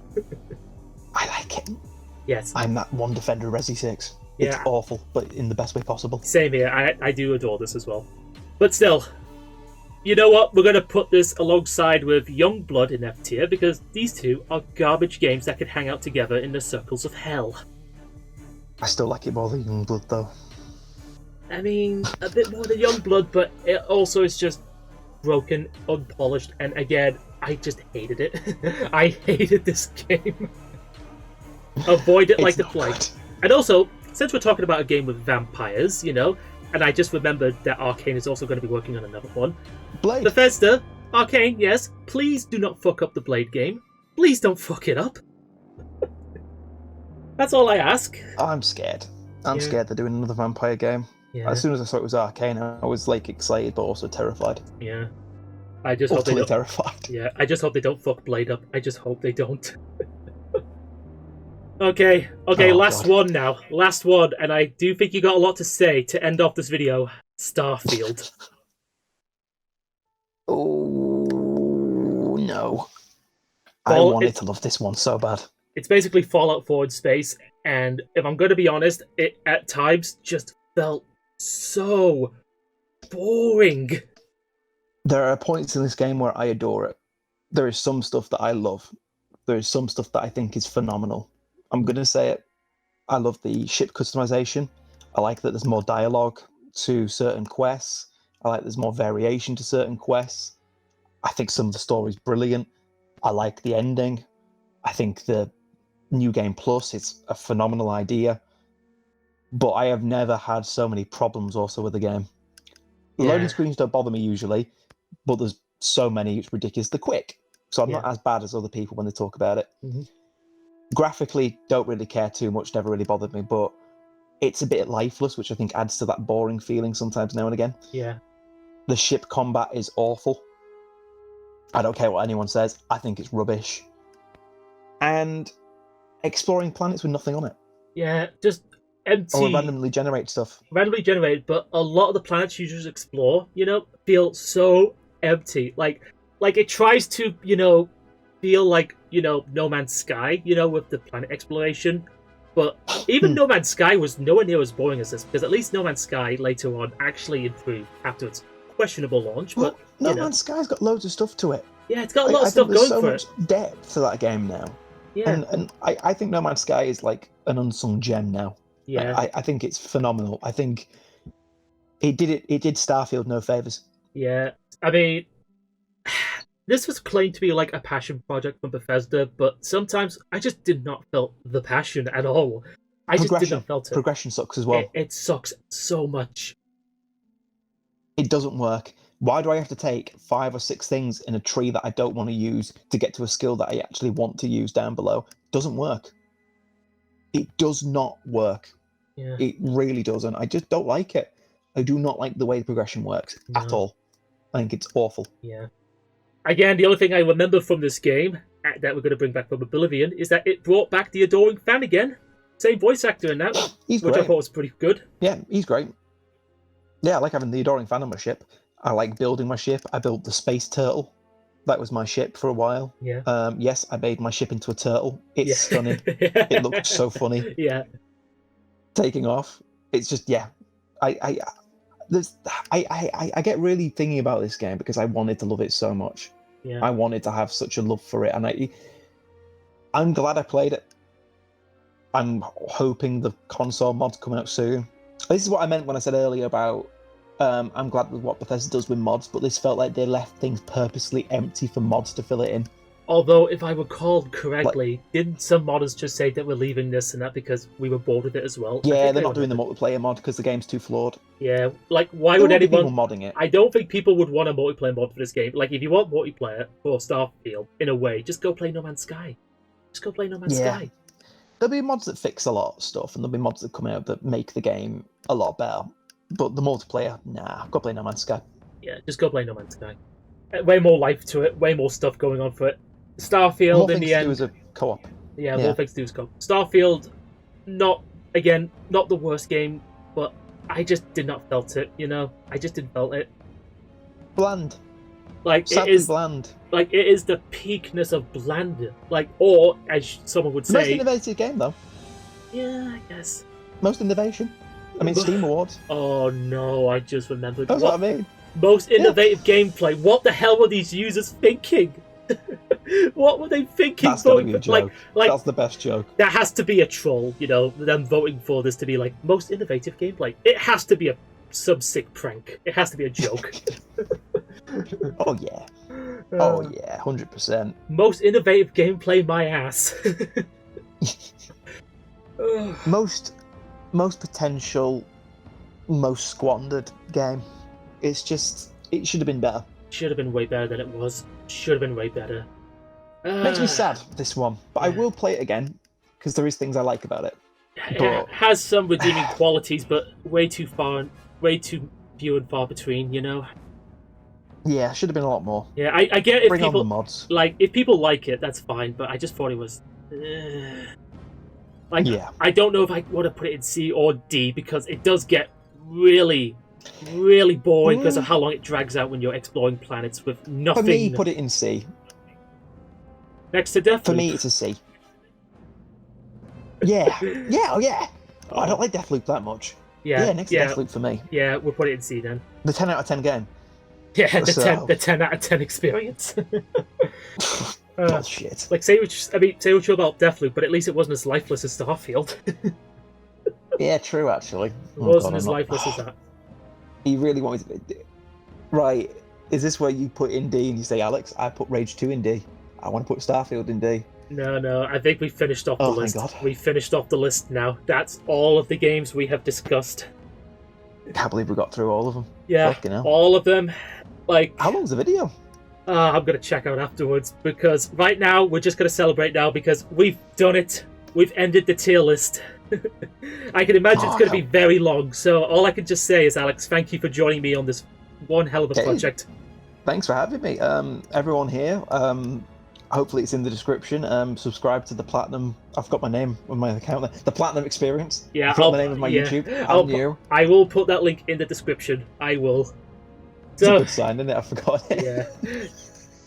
I like it. Yes. I'm that one defender of Resi 6. Yeah. It's awful, but in the best way possible. Same here. I do adore this as well. But still, you know what? We're going to put this alongside with Youngblood in F tier because these two are garbage games that could hang out together in the circles of hell. I still like it more than Youngblood, though. I mean, a bit more than Youngblood, but it also is just broken, unpolished, and again, I just hated it. I hated this game. Avoid it like the plague. And also, since we're talking about a game with vampires, you know, and I just remembered that Arcane is also going to be working on another one. Blade. Bethesda, Arcane, yes, please do not fuck up the Blade game. Please don't fuck it up. That's all I ask. I'm scared. I'm scared they're doing another vampire game. Yeah. As soon as I saw it was Arcane, I was like excited but also terrified. Yeah. I just hope they don't. Terrified. Yeah, I just hope they don't fuck Blade up. I just hope they don't. Okay, last one now. Last one, and I do think you got a lot to say to end off this video. Starfield. Oh, no. I wanted to love this one so bad. It's basically Fallout 4 in space, and if I'm going to be honest, it at times just felt so boring. There are points in this game where I adore it. There is some stuff that I love. There is some stuff that I think is phenomenal. I'm going to say it. I love the ship customization. I like that there's more dialogue to certain quests. I like there's more variation to certain quests. I think some of the story's brilliant. I like the ending. I think the New Game Plus is a phenomenal idea. But I have never had so many problems also with the game. The loading screens don't bother me usually, but there's so many, it's ridiculous. They're quick, so I'm not as bad as other people when they talk about it. Mm-hmm. Graphically, don't really care too much, never really bothered me, but it's a bit lifeless, which I think adds to that boring feeling sometimes now and again. Yeah. The ship combat is awful. I don't care what anyone says, I think it's rubbish. And exploring planets with nothing on it. Yeah, just empty. Or randomly generate stuff. Randomly generated, but a lot of the planets you just explore, you know, feel so empty. Like it tries to, you know, feel like, you know, No Man's Sky, you know, with the planet exploration. But even No Man's Sky was nowhere near as boring as this, because at least No Man's Sky later on actually improved after its questionable launch. Well, but No Man's Sky's got loads of stuff to it. Yeah, it's got a lot of stuff going for it. There's so much depth to that game now. Yeah. And I think No Man's Sky is like an unsung gem now. Yeah. I think it's phenomenal. I think it did Starfield no favours. Yeah. I mean, this was claimed to be like a passion project from Bethesda, but sometimes I just did not feel the passion at all. I just did not feel it. Progression sucks as well. It sucks so much. It doesn't work. Why do I have to take 5 or 6 things in a tree that I don't want to use to get to a skill that I actually want to use down below? It doesn't work. It does not work. Yeah. It really doesn't. I just don't like it. I do not like the way the progression works at all. I think it's awful. Yeah. Again, the only thing I remember from this game that we're going to bring back from Oblivion is that it brought back the adoring fan again. Same voice actor in that, which I thought was pretty good. Yeah, he's great. Yeah, I like having the adoring fan on my ship. I like building my ship. I built the space turtle. That was my ship for a while. Yeah. Yes, I made my ship into a turtle. It's stunning. It looked so funny. Yeah. Taking off. It's just I get really thingy about this game because I wanted to love it so much. Yeah. I wanted to have such a love for it, and I'm glad I played it. I'm hoping the console mod's coming out soon. This is what I meant when I said earlier about I'm glad with what Bethesda does with mods, but this felt like they left things purposely empty for mods to fill it in. Although, if I recall correctly, didn't some modders just say that we're leaving this and that because we were bored with it as well? Yeah, they're not doing the multiplayer mod because the game's too flawed. Yeah, like, why would anyone... people modding it. I don't think people would want a multiplayer mod for this game. Like, if you want multiplayer for Starfield, in a way, just go play No Man's Sky. Just go play No Man's Sky. There'll be mods that fix a lot of stuff, and there'll be mods that come out that make the game a lot better. But the multiplayer, nah, go play No Man's Sky. Yeah, just go play No Man's Sky. Way more life to it, way more stuff going on for it. Starfield, in the end... More things to do as a co-op. Yeah, more things to do as co-op. Starfield, not the worst game, but I just did not felt it, you know? I just didn't felt it. Bland. Like Sadly it is, bland. like it is the peakness of bland. Like, or as someone would Most say, innovative game though. yeah, I guess. Most innovation. I mean, Steam Awards. Oh no, I just remembered. That's what I mean. Most innovative gameplay. What the hell were these users thinking? What were they thinking? That's gotta be a joke. Like That's the best joke. that has to be a troll, you know, them voting for this to be like most innovative gameplay. It has to be a sick prank. It has to be a joke. Oh yeah. Oh yeah, 100%. Most innovative gameplay, my ass. Most potential, most squandered game. It's just, it should have been better. Should have been way better than it was. Should have been way better. Makes me sad, this one, but I will play it again because there is things I like about it. It has some redeeming qualities, but way too few and far between, you know. Yeah, should have been a lot more. Yeah, I get if Bring people on the mods. like if people like it, that's fine. But I just thought it was like Yeah. I don't know if I want to put it in C or D because it does get really, really boring because of how long it drags out when you're exploring planets with nothing. For me, put it in C. Next to Deathloop. For me, it's a C. Yeah, yeah, oh yeah. I don't like Deathloop that much. Yeah, next to Deathloop for me. Yeah, we'll put it in C then. The 10 out of 10 game. Yeah, the 10 out of 10 experience. Bullshit. Like say what you about Deathloop, but at least it wasn't as lifeless as Starfield. Yeah, true actually. It wasn't as lifeless as that. You really want me to... Right, is this where you put in D and you say, Alex, I put Rage 2 in D. I want to put Starfield in D. No, I think we finished off the list. Thank God. We finished off the list now. That's all of the games we have discussed. Can't believe we got through all of them. Yeah, Fucking hell. all of them. Like, how long's the video? I'm going to check out afterwards, because right now, we're just going to celebrate now, because we've done it. We've ended the tier list. I can imagine it's going to be very long, so all I can just say is, Alex, thank you for joining me on this one hell of a project. Thanks for having me. Everyone here, hopefully it's in the description. Subscribe to the Platinum. I've got my name on my account there. The Platinum Experience. Yeah, I've got the name of my YouTube. I will put that link in the description. I will. It's a good sign, isn't it? I forgot it.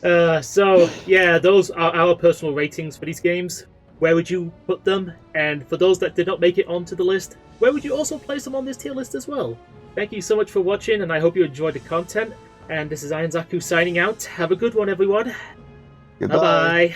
Yeah. So, yeah, those are our personal ratings for these games. Where would you put them? And for those that did not make it onto the list, where would you also place them on this tier list as well? Thank you so much for watching, and I hope you enjoyed the content. And this is IronZaku signing out. Have a good one, everyone. Goodbye. Bye-bye.